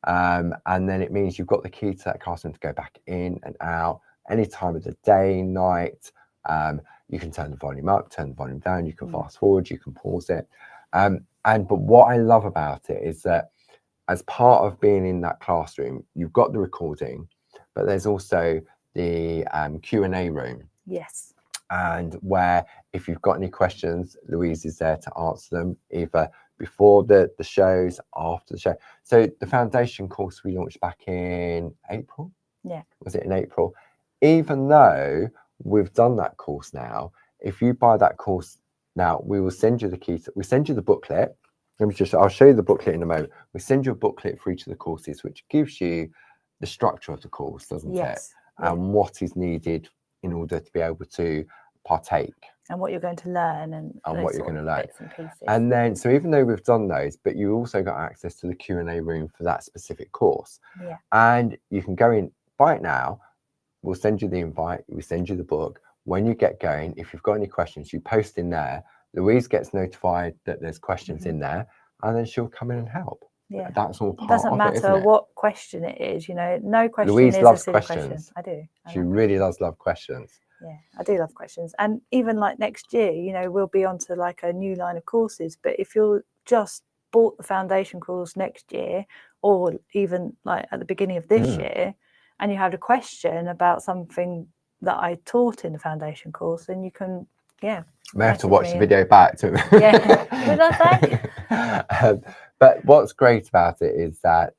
And then it means you've got the key to that classroom to go back in and out any time of the day, night. You can turn the volume up, turn the volume down, you can fast forward, you can pause it. But what I love about it is that as part of being in that classroom, you've got the recording, but there's also the Q&A room. Yes. And where if you've got any questions, Louise is there to answer them, either before the shows, after the show. So the foundation course we launched back in April. Yeah. Was it in April? Even though we've done that course now, if you buy that course now, we will send you the key. We send you the booklet. I'll show you the booklet in a moment. We send you a booklet for each of the courses, which gives you the structure of the course, doesn't it? And what is needed in order to be able to partake. And what you're going to learn and what you're going to learn. Bits and pieces. And then, so even though we've done those, but you also got access to the Q&A room for that specific course. Yeah. And you can go in, buy it now. We'll send you the invite. We send you the book. When you get going, if you've got any questions, you post in there. Louise gets notified that there's questions in there, and then she'll come in and help. Yeah, that's all part doesn't of matter it, isn't it? what question it is, you know, no question Louise is loves a silly questions. question. I do. She really does love questions. Yeah, I do love questions. And even like next year, you know, we'll be onto like a new line of courses. But if you're just bought the foundation course next year, or even like at the beginning of this year, and you had a question about something that I taught in the foundation course, then you can, May have to watch the video back to but what's great about it is that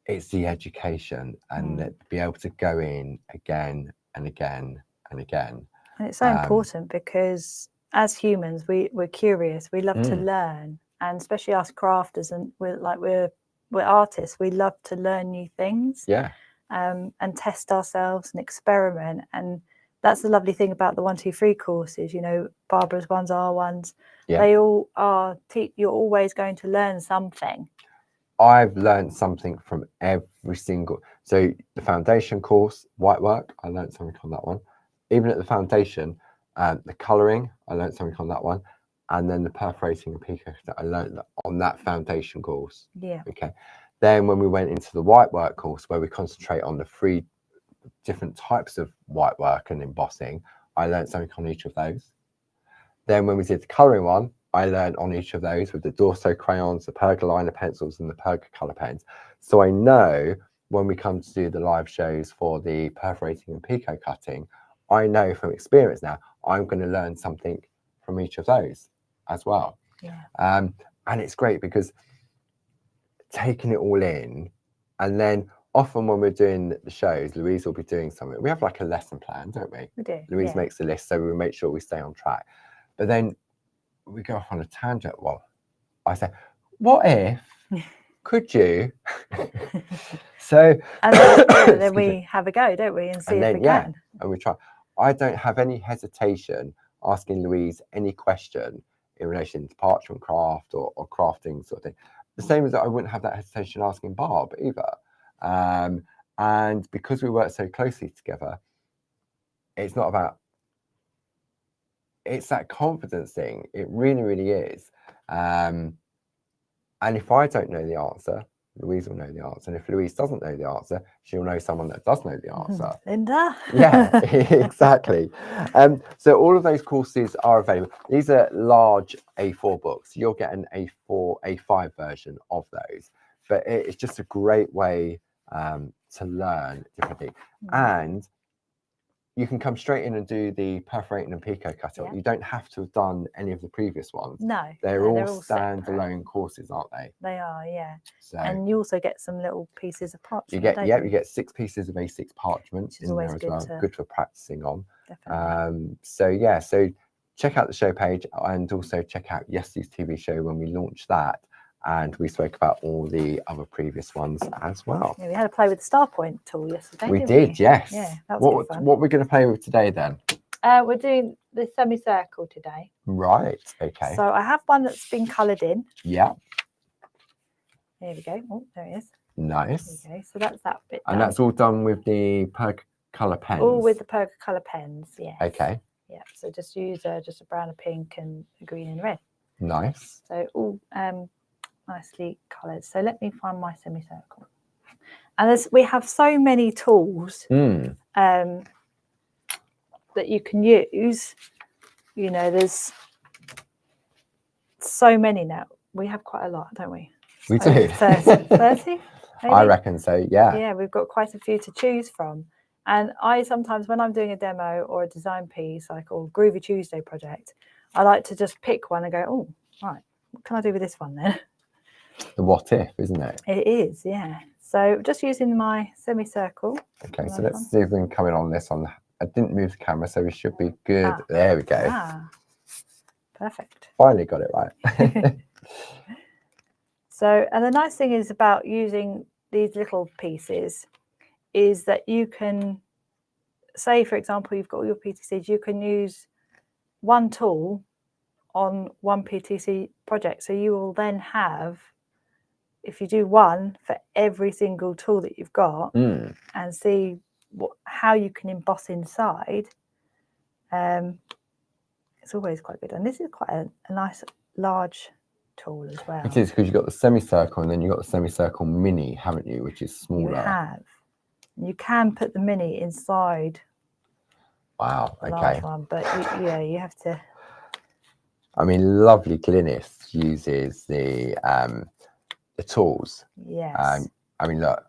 it's the education and that be able to go in again and again and again. And it's so important because as humans, we're curious, we love to learn, and especially us crafters, and we're artists, we love to learn new things. And test ourselves and experiment. And that's the lovely thing about the 1, 2, 3 courses, you know, Barbara's ones, our ones, they all are, you're always going to learn something. I've learned something from every single, so the foundation course, white work, I learned something on that one. Even at the foundation, the colouring, I learned something on that one. And then the perforating and pico that I learned on that foundation course. Okay. Then when we went into the white work course, where we concentrate on the 3 different types of white work and embossing, I learned something on each of those. Then when we did the colouring one, I learned on each of those with the Dorso crayons, the Pergolina pencils, and the Perga colour pens. So I know when we come to do the live shows for the perforating and pico cutting, I know from experience now, I'm going to learn something from each of those as well. And it's great because taking it all in, and then often when we're doing the shows, Louise will be doing something. We have like a lesson plan, don't we? We do. Louise makes a list, so we make sure we stay on track. But then we go off on a tangent. Well, I say, what if, could you? So and then we have a go, don't we, and see if we can. And we try. I don't have any hesitation asking Louise any question in relation to parchment craft or crafting sort of thing. The same as that I wouldn't have that hesitation asking Barb either. And because we work so closely together, it's not about, it's that confidence thing. It really, really is. And if I don't know the answer, Louise will know the answer. And if Louise doesn't know the answer, she'll know someone that does know the answer. Linda. Yeah, exactly. So all of those courses are available. These are large A4 books. You'll get an A4, A5 version of those. But it's just a great way to learn different things. And you can come straight in and do the perforating and pico cutting. You don't have to have done any of the previous ones. No, they're all standalone courses, aren't they? They are, So, and you also get some little pieces of parchment. You get 6 pieces of A6 parchment in there as well. Good for practicing on. Definitely. So check out the show page, and also check out Yesterday's TV show when we launched that. And we spoke about all the other previous ones as well. Yeah, we had a play with the Star Point tool yesterday. We did, yes. Yeah, that was good fun. What we're going to play with today then? We're doing the semicircle today. Right, okay. So I have one that's been coloured in. Yeah. There we go. Oh, there it is. Nice. Okay, so that's that bit. And that's all done with the Perga colour pens? All with the Perga colour pens, yes. Okay. Yeah, so just use just a brown, a pink, and a green and a red. Nice. So all nicely coloured. So let me find my semicircle. And we have so many tools that you can use. You know, there's so many now. We have quite a lot, don't we? We do. 30 maybe? I reckon so, yeah. Yeah, we've got quite a few to choose from. And I sometimes, when I'm doing a demo or a design piece, like or Groovi Tuesday project, I like to just pick one and go, oh, right, what can I do with this one then? The what if, isn't it? It is, yeah. So just using my semicircle. Okay, so let's see if we can come in on this one. I didn't move the camera, so we should be good. There we go. Perfect. Finally got it right. So, and the nice thing is about using these little pieces is that you can say, for example, you've got all your PTCs, you can use one tool on one PTC project. So you will then have, if you do one for every single tool that you've got and see how you can emboss inside, it's always quite good. And this is quite a nice large tool as well. It is, because you've got the semicircle and then you've got the semicircle mini, haven't you, which is smaller. You have. You can put the mini inside. Wow, the large one, but you have to. I mean, lovely Glynis uses the tools. Yes. I mean, look,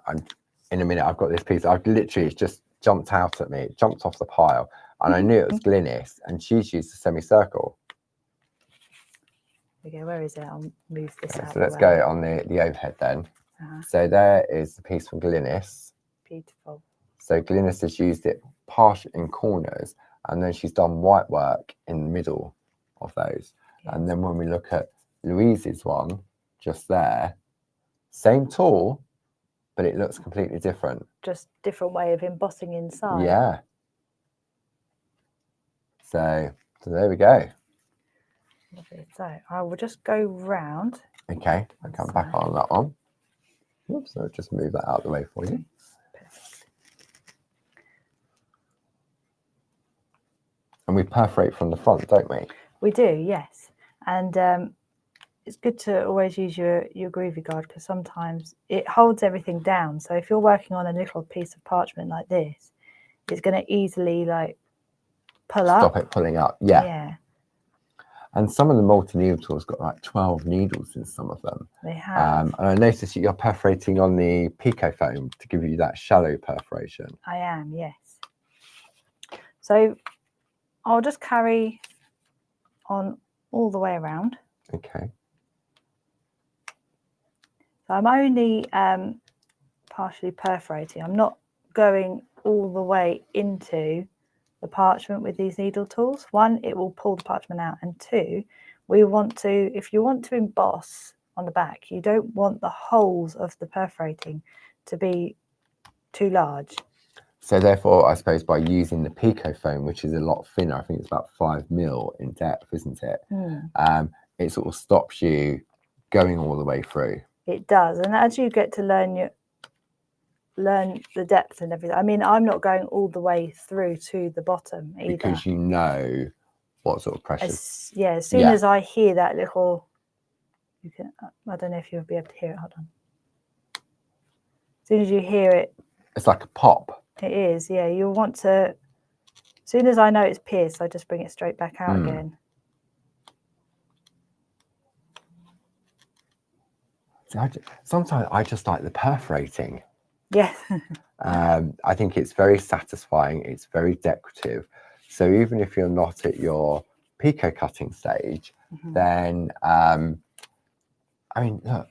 in a minute I've got this piece. I've literally, it's just jumped out at me. It jumped off the pile, and I knew it was Glynis, and she's used the semicircle. Okay, where is it? I'll move this out. So let's go on the overhead then. So there is the piece from Glynis. Beautiful. So Glynis has used it partially in corners, and then she's done white work in the middle of those. Yes. And then when we look at Louise's one, just there, same tool, but it looks completely different. Just different way of embossing inside. Yeah. So there we go. Lovely. So I will just go round. Okay, I'll come back on that one. Oops, so just move that out of the way for you. Perfect. And we perforate from the front, don't we? We do, yes. And it's good to always use your Groovi guard, because sometimes it holds everything down. So if you're working on a little piece of parchment like this, it's going to easily like pull up. Stop it pulling up, yeah. Yeah. And some of the multi-needle tools got like 12 needles in some of them. They have. And I noticed you're perforating on the Pico foam to give you that shallow perforation. I am, yes. So I'll just carry on all the way around. Okay. So I'm only partially perforating. I'm not going all the way into the parchment with these needle tools. One, it will pull the parchment out, and two, we want to, if you want to emboss on the back, you don't want the holes of the perforating to be too large. So therefore, I suppose by using the Pico foam, which is a lot thinner, I think it's about 5 mil in depth, isn't it? It sort of stops you going all the way through. It does, and as you get to learn the depth and everything. I mean, I'm not going all the way through to the bottom either. Because you know what sort of pressure. As soon as I hear that little, you can. I don't know if you'll be able to hear it. Hold on. As soon as you hear it, it's like a pop. It is, yeah. You'll want to. As soon as I know it's pierced, I just bring it straight back out again. Sometimes I just like the perforating. Yes. I think it's very satisfying. It's very decorative. So even if you're not at your Pico cutting stage, then I mean, look.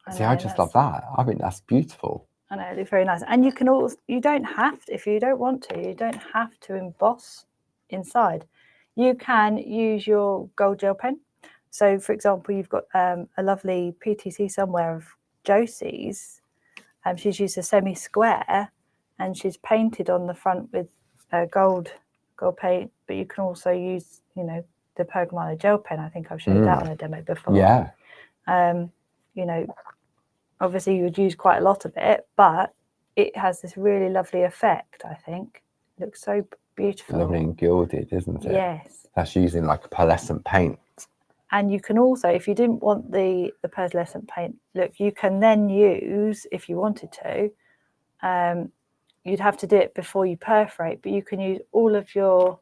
I just love that. I think that's beautiful. I know, it looks very nice. And you can also, you don't have to, if you don't want to, you don't have to emboss inside. You can use your gold gel pen. So, for example, you've got a lovely PTC somewhere of Josie's. She's used a semi-square, and she's painted on the front with gold paint. But you can also use, the Pergamino gel pen. I think I've showed that on a demo before. Yeah. Obviously you would use quite a lot of it, but it has this really lovely effect. I think it looks so beautiful. Lovely and gilded, isn't it? Yes. That's using like a pearlescent paint. And you can also, if you didn't want the pearlescent paint look, you can then use, if you wanted to, you'd have to do it before you perforate, but you can use all of your,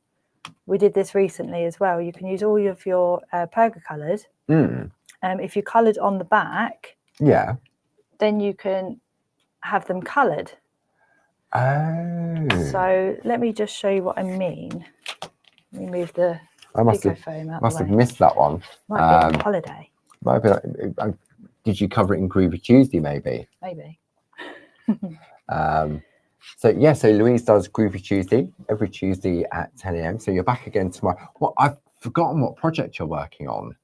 we did this recently as well, you can use all of your perga colours. If you coloured on the back, then you can have them coloured. Oh. So let me just show you what I mean. Let me move the pico foam out must the way. have missed that one. Might be on holiday. Might be. Did you cover it in Groovi Tuesday? Maybe. Maybe. So yeah, so Louise does Groovi Tuesday every Tuesday at 10 a.m. So you're back again tomorrow. Well, I've forgotten what project you're working on.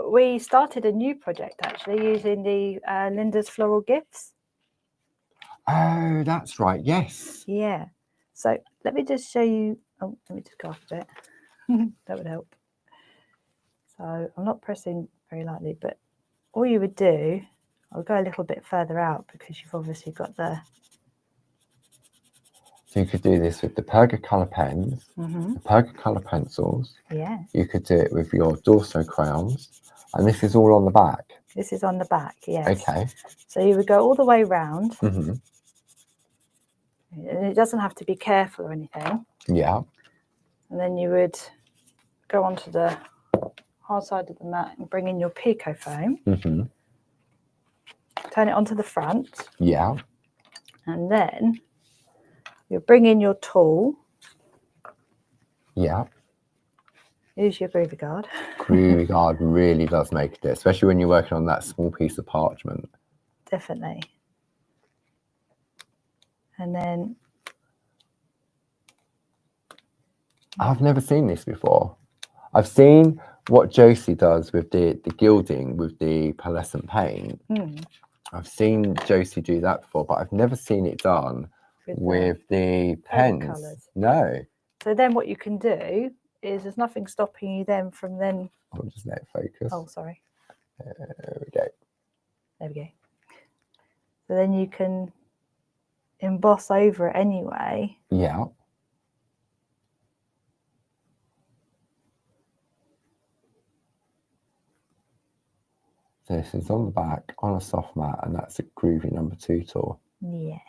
We started a new project actually using the Linda's Floral Gifts. Oh, that's right. Yes. Yeah. So let me just show you. Oh, let me just go off a bit. That would help. So I'm not pressing very lightly, but all you would do, I'll go a little bit further out because you've obviously got the. So you could do this with the Perga colour pens, the Perga colour pencils. Yeah. You could do it with your Dorso crayons, and this is all on the back. This is on the back, yes. Okay. So you would go all the way round. Mm-hmm. And it doesn't have to be careful or anything. Yeah. And then you would go onto the hard side of the mat and bring in your pico foam. Mm-hmm. Turn it onto the front. Yeah. And then you'll bring in your tool. Yeah. Use your Groovi guard. Groovi guard really does make it, especially when you're working on that small piece of parchment. Definitely. And then I've never seen this before. I've seen what Josie does with the gilding with the pearlescent paint. I've seen Josie do that before, but I've never seen it done with the pens. Colours. No. So then what you can do is there's nothing stopping you then from then. I'll just let it focus. Oh, sorry. There we go. There we go. So then you can emboss over it anyway. Yeah. So this is on the back on a soft mat, and that's a Groovi number 2 tool. Yeah.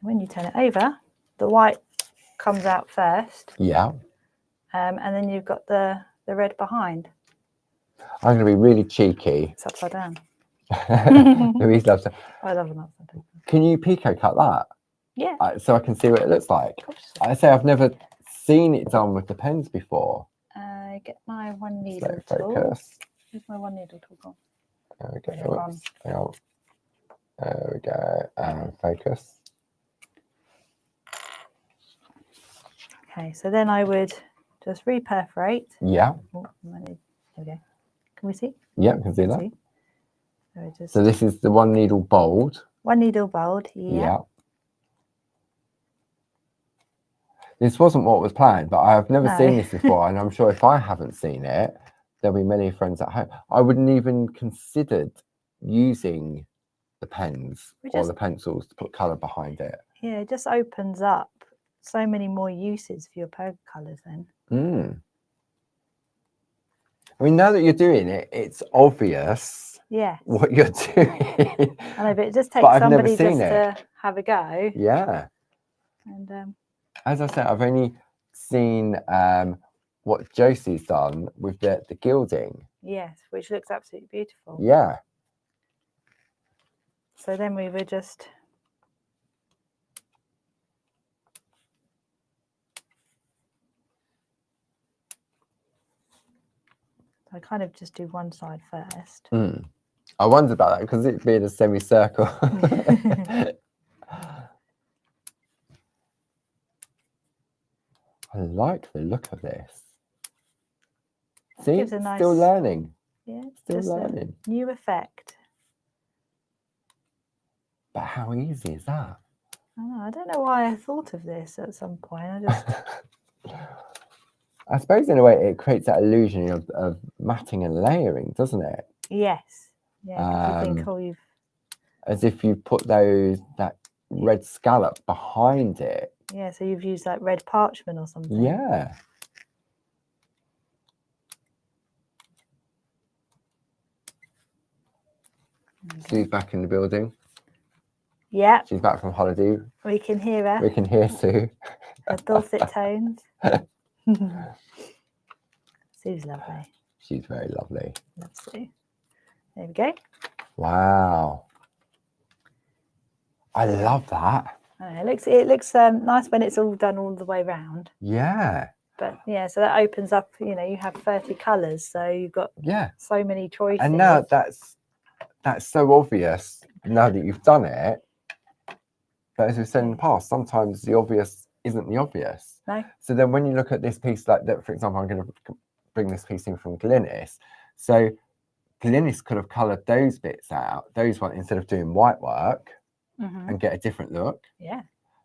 When you turn it over, the white comes out first. Yeah. And then you've got the red behind. I'm going to be really cheeky. It's upside down. Louise loves it. I love an upside down. Can you pico cut that? Yeah. So I can see what it looks like. I say I've never seen it done with the pens before. Get my one needle tool. Focus. Where's my one needle tool gone? There we go. Hang on. There we go. Focus. Okay, so then I would just reperforate. Yeah. Oh, there we go. Can we see? Yeah, we can see that. See? So this is the one needle bold. One needle bold, yeah. This wasn't what was planned, but I have never seen this before, and I'm sure if I haven't seen it, there'll be many friends at home. I wouldn't even considered using the pens or the pencils to put colour behind it. Yeah, it just opens up so many more uses for your perga colours then. I mean, now that you're doing it, it's obvious what you're doing. I know, but it just takes somebody just to have a go. Yeah. And as I said, I've only seen what Josie's done with the gilding. Yes, which looks absolutely beautiful. Yeah. So then we would just I kind of just do one side first. I wondered about that because it being a semicircle. I like the look of this. See, still learning. Yeah, still learning. New effect. But how easy is that? I don't know why I thought of this at some point. I just. I suppose in a way it creates that illusion of matting and layering, doesn't it? Yes. Yeah. You think, you've. As if you put that red scallop behind it. Yeah, so you've used like red parchment or something. Yeah. Sue's back in the building. Yeah. She's back from holiday. We can hear her. We can hear Sue. Her dulcet tones. Sue's lovely. She's very lovely. Love Sue. There we go. Wow. I love that. It looks nice when it's all done all the way round. Yeah. But yeah, so that opens up, you have 30 colours, so you've got so many choices. And now that's so obvious now that you've done it. But as we've said in the past, sometimes the obvious isn't the obvious. No. So then when you look at this piece like that, for example, I'm going to bring this piece in from Glynis. So Glynis could have coloured those bits out, those ones, instead of doing white work and get a different look. Yeah.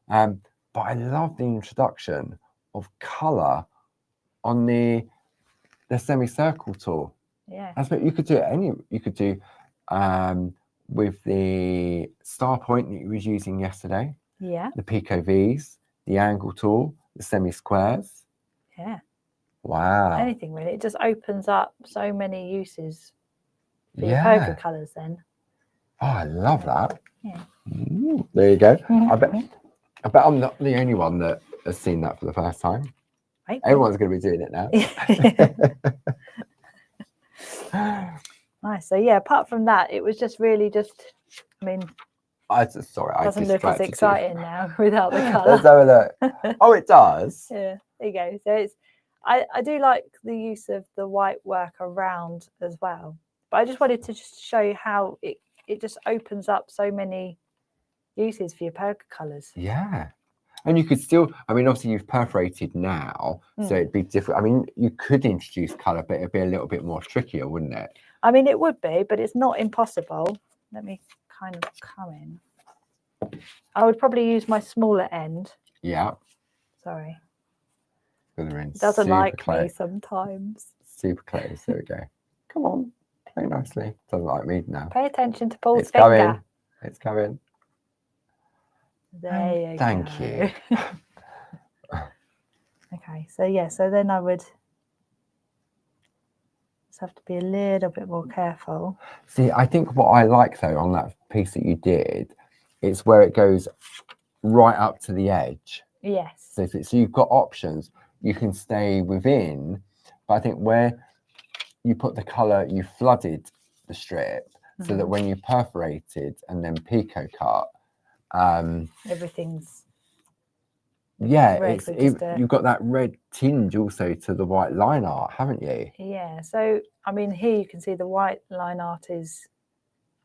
But I love the introduction of colour on the semicircle tool. Yeah. That's what you could do. You could do with the star point that you was using yesterday. Yeah. The Pico V's, the angle tool, the semi squares. Yeah. Wow. Anything really. It just opens up so many uses for your polka colours then. Oh, I love that. Yeah. There you go. I bet I'm not the only one that has seen that for the first time. Right. Everyone's going to be doing it now. Nice. So yeah, apart from that, it was just really just, sorry, it doesn't look as exciting now without the colour. Let's have a look. Oh, it does. Yeah, there you go. So it's, I do like the use of the white work around as well. But I just wanted to just show you how it just opens up so many uses for your polka colours. Yeah. And you could still, obviously you've perforated now, so it'd be different. You could introduce colour, but it'd be a little bit more trickier, wouldn't it? It would be, but it's not impossible. Let me kind of come in. I would probably use my smaller end. Yeah. Sorry. It doesn't like me sometimes. Super close. There we go. Come on. Play nicely. Doesn't like me now. Pay attention to Paul's finger. Coming. It's coming. There you go. Thank you. Okay, so yeah, so then I would just have to be a little bit more careful. See, I think what I like though on that piece that you did, it's where it goes right up to the edge. Yes. So you've got options. You can stay within, but I think where you put the colour, you flooded the strip so that when you perforated and then pico cut, everything's red, you've got that red tinge also to the white line art, haven't you? Yeah. So here you can see the white line art is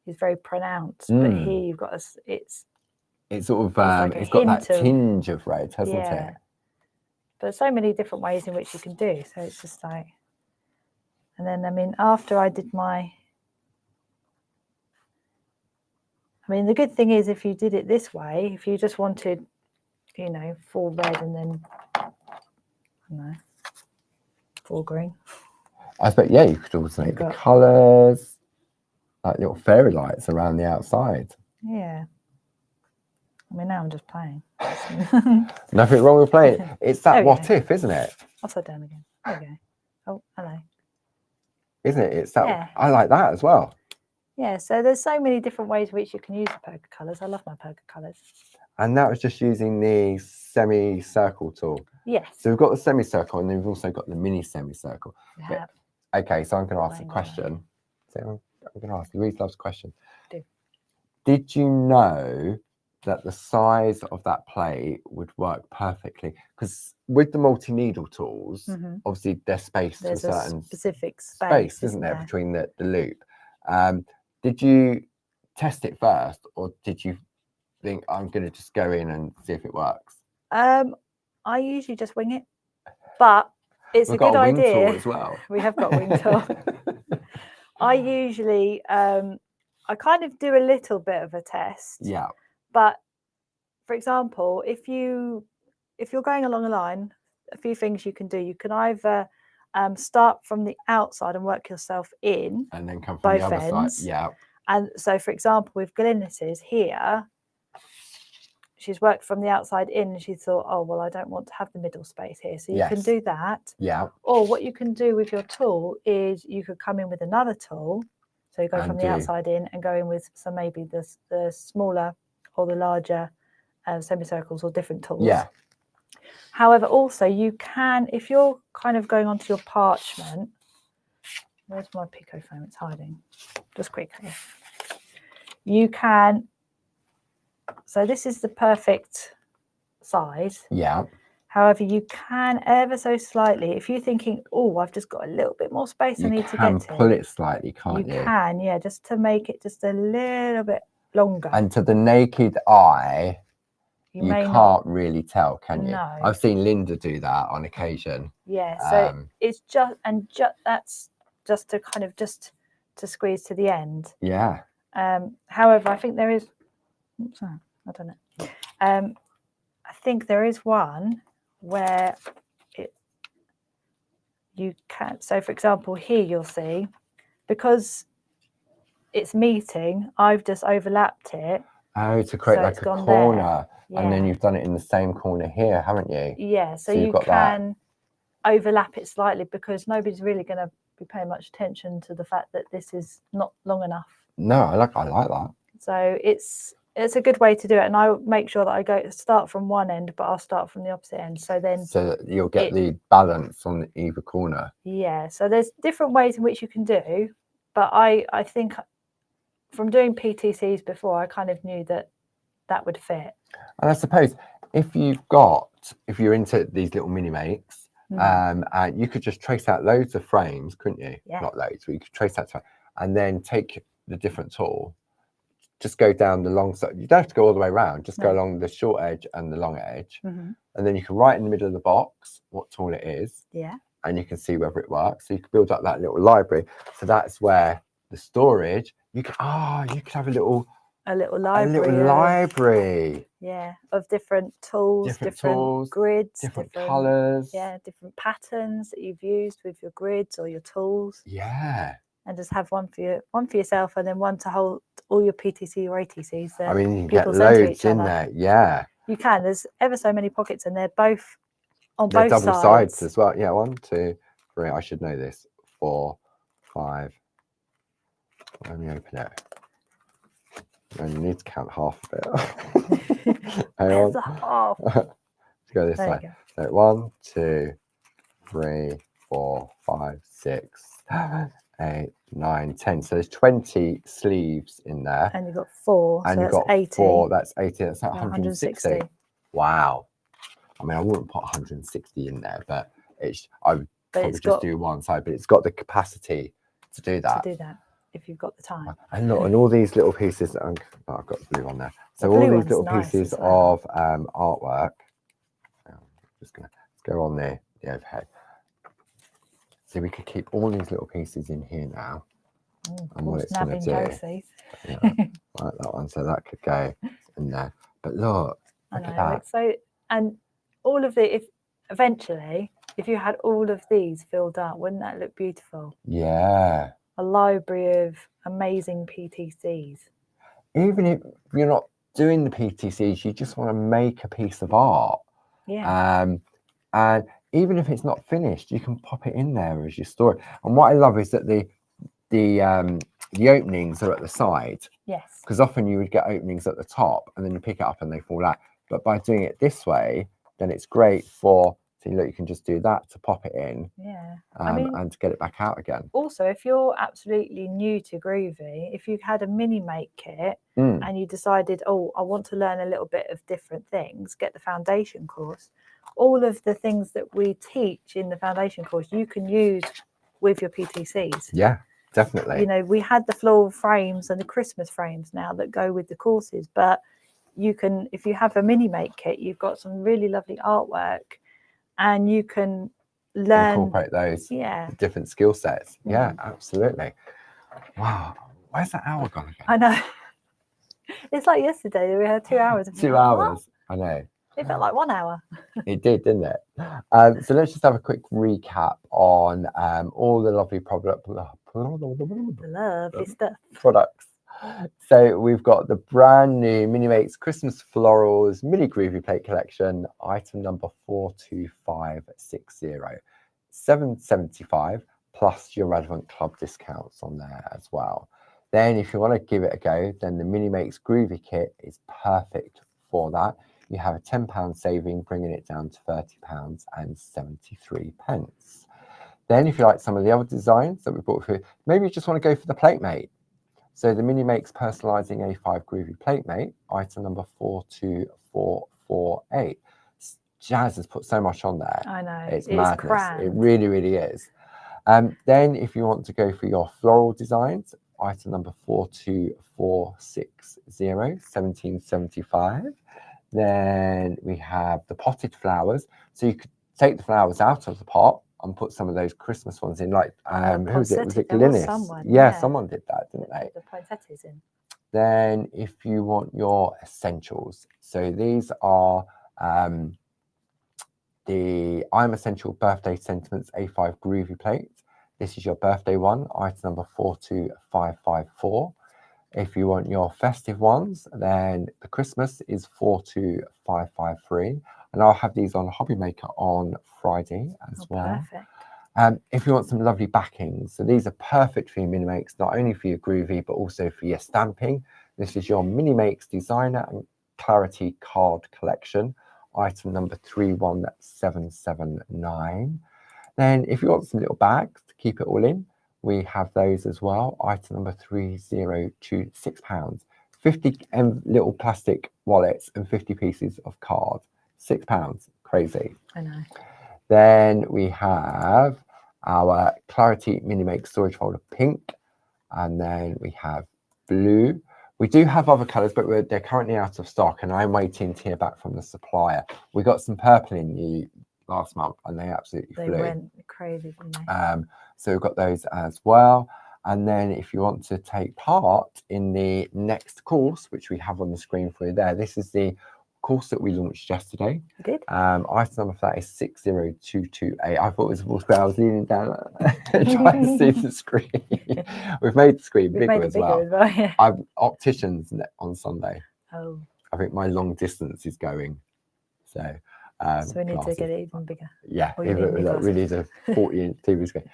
very pronounced, but here you've got it's sort of like it's got that tinge of red, hasn't it? But so many different ways in which you can do. So it's just like, and then after I did my. The good thing is if you did it this way, if you just wanted, full red and then, I don't know, full green. I suppose, yeah, you could alternate the colours, like little fairy lights around the outside. Yeah. Now I'm just playing. Nothing wrong with playing. It's that what if, isn't it? Upside down again. There we go. Oh, hello. Isn't it? It's that. I like that as well. Yeah, so there's so many different ways in which you can use the polka colours. I love my polka colours. And that was just using the semicircle tool. Yes. So we've got the semicircle and then we've also got the mini semicircle. Yeah. Okay, so I'm going to ask a question. So I'm going to ask, Louise loves a question. Do. Did you know that the size of that plate would work perfectly? Because with the multi-needle tools, obviously there's spaced to a certain specific space, isn't there, between the loop. Did you test it first, or did you think I'm going to just go in and see if it works? I usually just wing it, but it's We've a good got a wing idea. tool as well. We have got a wing tool. I usually, I kind of do a little bit of a test. Yeah. But for example, if you're going along a line, a few things you can do. You can either start from the outside and work yourself in, and then come from the other ends. side. Yeah. And so, for example, with Glynis's here, she's worked from the outside in, and she thought, oh well, I don't want to have the middle space here. So you can do that. Yeah. Or what you can do with your tool is you could come in with another tool So you go from the outside in and go in with maybe the smaller or the larger semicircles or different tools. Yeah. However, also you can, if you're kind of going onto your parchment, where's my Pico foam? It's hiding. Just quickly. You can, so this is the perfect size. Yeah. However, you can ever so slightly, if you're thinking, oh, I've just got a little bit more space I need to get to. You can pull it slightly, can't you? You can, yeah, just to make it just a little bit longer. And to the naked eye, you can't really tell, can you? No. I've seen Linda do that on occasion. Yeah, so it's just, that's just to kind of to squeeze to the end. Yeah. However, I think there is, oops, I don't know. I think there is one where you can, so for example, here you'll see, because it's meeting, I've just overlapped it. Oh, to create like a corner. Yeah. And then you've done it in the same corner here, haven't you? Yeah, so you can overlap it slightly, because nobody's really going to be paying much attention to the fact that this is not long enough. No, I like that. So it's a good way to do it, and I make sure that I start from one end, but I'll start from the opposite end. So that you'll get the balance on either corner. Yeah. So there's different ways in which you can do, but I think from doing PTCs before, I kind of knew that would fit. And I suppose if you're into these little mini makes, you could just trace out loads of frames, couldn't you? Yeah. Not loads, but you could trace out, and then take the different tool. Just go down the long side. You don't have to go all the way around. Just go along the short edge and the long edge. And then you can write in the middle of the box what tool it is. Yeah. And you can see whether it works. So you can build up that little library. So that's where the storage, you could have a little library. Yeah, of different tools, different grids, different colours. Yeah, different patterns that you've used with your grids or your tools. Yeah. And just have one for yourself, and then one to hold all your PTC or ATCs. I mean, you can get loads in there. Yeah. You can. There's ever so many pockets, and they're both on both sides. Double sides as well. Yeah, 1, 2, 3. I should know this. 4, 5. Let me open it. And you need to count half of it. Hang on. Half? Let's go this way. So 1, 2, 3, 4, 5, 6, 8, 9, 10. So there's 20 sleeves in there. And you've got 4. And so you've got 80. 4. That's 80. That's like 160. Wow. I mean, I wouldn't put 160 in there, but I would probably just do one side. But it's got the capacity to do that. If you've got the time. And look, and all these little pieces, I've got the blue on there. So all these little pieces of artwork. I'm just going to go on the overhead. So we could keep all these little pieces in here now. And what it's going to do. Yeah, like that one. So that could go in there. But look at that. So, and all of if you had all of these filled up, wouldn't that look beautiful? Yeah. A library of amazing PTCs. Even if you're not doing the PTCs, you just want to make a piece of art. Yeah. And even if it's not finished, you can pop it in there as your story. And what I love is that the openings are at the side. Yes. Because often you would get openings at the top, and then you pick it up and they fall out. But by doing it this way, then it's great for. So look, you can just do that to pop it in. Yeah. And to get it back out again. Also, if you're absolutely new to Groovi, if you had a mini make kit and you decided, oh, I want to learn a little bit of different things, get the foundation course. All of the things that we teach in the foundation course, you can use with your PTCs. Yeah, definitely. You know, we had the floral frames and the Christmas frames now that go with the courses, but you can, if you have a mini make kit, you've got some really lovely artwork. And you can incorporate those different skill sets. Yeah, absolutely. Wow, where's that hour gone again? I know. It's like yesterday. We had 2 hours. 2 hours. I know. It felt like 1 hour. It did, didn't it? So let's just have a quick recap on all the lovely products. So we've got the brand new Mini Makes Christmas Florals Mini Groovi Plate Collection, item number 42560, $7.75 plus your relevant club discounts on there as well. Then if you want to give it a go, then the Mini Makes Groovi kit is perfect for that. You have a £10 saving, bringing it down to £30.73. Then if you like some of the other designs that we brought through, maybe you just want to go for the plate mate. So the Mini Makes Personalising A5 Groovi plate mate, item number 42448. Jazz has put so much on there. I know. It's madness. Grand. It really, really is. Then if you want to go for your floral designs, item number 42460, 1775. Then we have the potted flowers. So you could take the flowers out of the pot and put some of those Christmas ones in, like who was it? Was it Glynis? Yeah, someone did that, didn't they? The poinsettias in. Then if you want your essentials, so these are the I'm Essential Birthday Sentiments A5 Groovi plate. This is your birthday one, item number 42554. If you want your festive ones, then the Christmas is 42553. And I'll have these on Hobby Maker on Friday as well. Perfect. If you want some lovely backings, so these are perfect for your Mini Makes, not only for your Groovi, but also for your stamping. This is your Mini Makes Designer and Clarity Card Collection, item number 31779. Then if you want some little bags to keep it all in, we have those as well, item number 3026 pounds. 50 little plastic wallets and 50 pieces of card, £6, crazy. I know. Then we have our Clarity Mini Make storage folder pink, and then we have blue. We do have other colours, but they're currently out of stock, and I'm waiting to hear back from the supplier. We got some purple in the last month, and they absolutely flew. They went crazy, didn't they? So we've got those as well. And then if you want to take part in the next course, which we have on the screen for you there, this is the course that we launched yesterday. You did? Item number for that is 60228. I thought it was but I was leaning down trying to see the screen. We've made the screen bigger as well. Yeah. I've opticians on Sunday. Oh. I think my long distance is going. So we need to get it even bigger. Yeah, we need a 40-inch TV screen.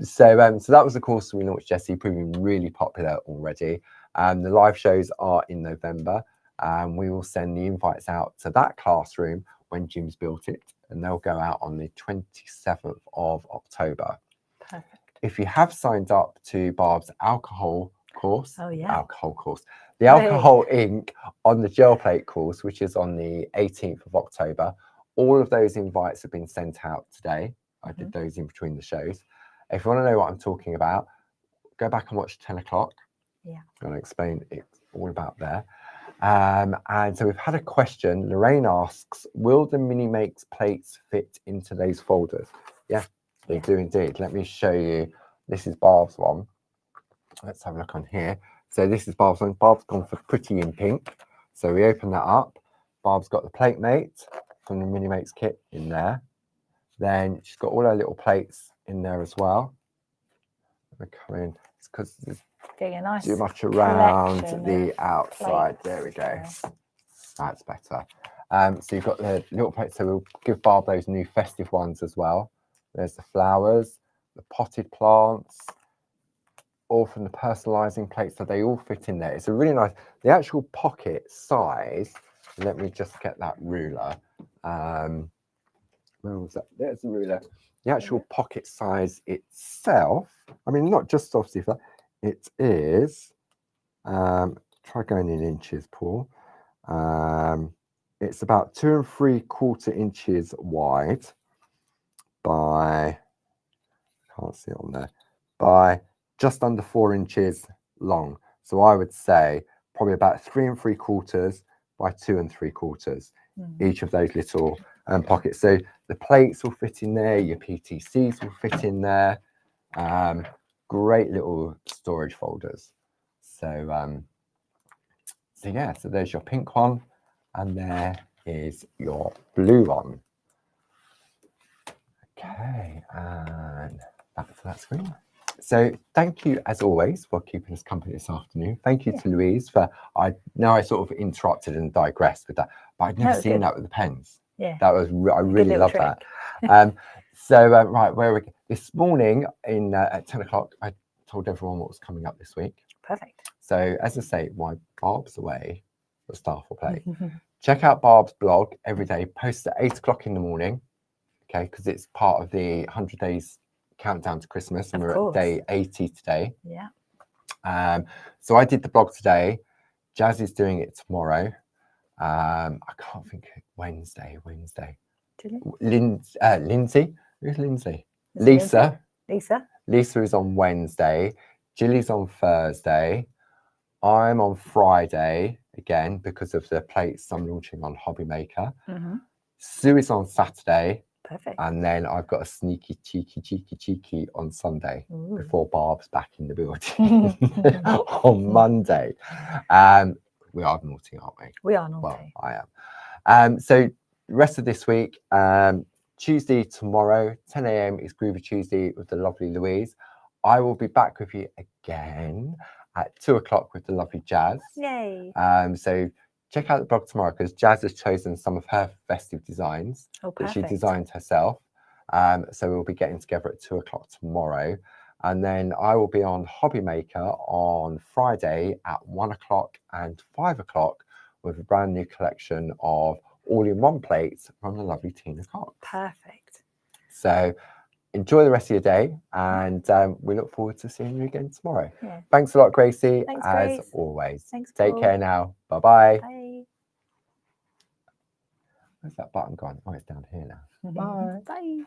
So that was the course we launched, Jessie, proving really popular already. The live shows are in November. We will send the invites out to that classroom when Jim's built it, and they'll go out on the 27th of October. Perfect. If you have signed up to Barb's alcohol course, the alcohol ink on the gel plate course, which is on the 18th of October, all of those invites have been sent out today. I did those in between the shows. If you want to know what I'm talking about, go back and watch 10 o'clock. Yeah. I'm going to explain it all about there. And so we've had a question. Lorraine asks, will the Mini Makes plates fit into those folders? Yeah, they do indeed. Let me show you. This is Barb's one. Let's have a look on here. So this is Barb's one. Barb's gone for pretty in pink. So we open that up. Barb's got the plate mate from the Mini Makes kit in there. Then she's got all her little plates in there as well. They come in. It's because there's getting a nice too much around the outside. There we go. That's better. So you've got the little plates. So we'll give Barb those new festive ones as well. There's the flowers, the potted plants, all from the personalising plates. So they all fit in there. It's a really nice, the actual pocket size. Let me just get that ruler. Where was that? There's the ruler. The actual pocket size itself, I mean, not just obviously for that, it is, try going in inches, Paul. It's about 2 3/4 inches wide by, can't see it on there, by just under 4 inches long. So I would say probably about 3 3/4 by 2 3/4, each of those little pockets. So the plates will fit in there, your PTCs will fit in there. Great little storage folders. So yeah, so there's your pink one, and there is your blue one. Okay, and back to that screen. So thank you as always for keeping us company this afternoon. Thank you to Louise for, I sort of interrupted and digressed with that, but I'd never seen that with the pens. Yeah, that was I really love that. So right, where we this morning in at 10 o'clock, I told everyone what was coming up this week. Perfect. So as I say, while Barb's away, the staff will play. Check out Barb's blog every day, posted at 8 o'clock in the morning. Okay, because it's part of the 100 days countdown to Christmas, and we're at day 80 today. Yeah. So I did the blog today. Jazz is doing it tomorrow. I can't think of Wednesday. Lindsay. Who's Lindsay? Lisa. Lisa is on Wednesday. Jilly's on Thursday. I'm on Friday again because of the plates I'm launching on Hobby Maker. Sue is on Saturday. Perfect. And then I've got a sneaky, cheeky on Sunday before Barb's back in the building on Monday. We are naughty, aren't we? We are naughty. Well, I am. So the rest of this week, Tuesday tomorrow, 10 a.m. is Groovi Tuesday with the lovely Louise. I will be back with you again at 2 o'clock with the lovely Jazz. Yay. So check out the blog tomorrow because Jazz has chosen some of her festive designs that she designed herself. So we'll be getting together at 2 o'clock tomorrow. And then I will be on Hobby Maker on Friday at 1 o'clock and 5 o'clock with a brand new collection of all-in-one plates from the lovely Tina Cox. Perfect. So enjoy the rest of your day, and we look forward to seeing you again tomorrow. Yeah. Thanks a lot, Gracie, Thanks, as Grace. always. Thanks, Take Paul. care now. Bye-bye. Bye. Where's that button gone? Oh, it's down here now. Bye. Bye.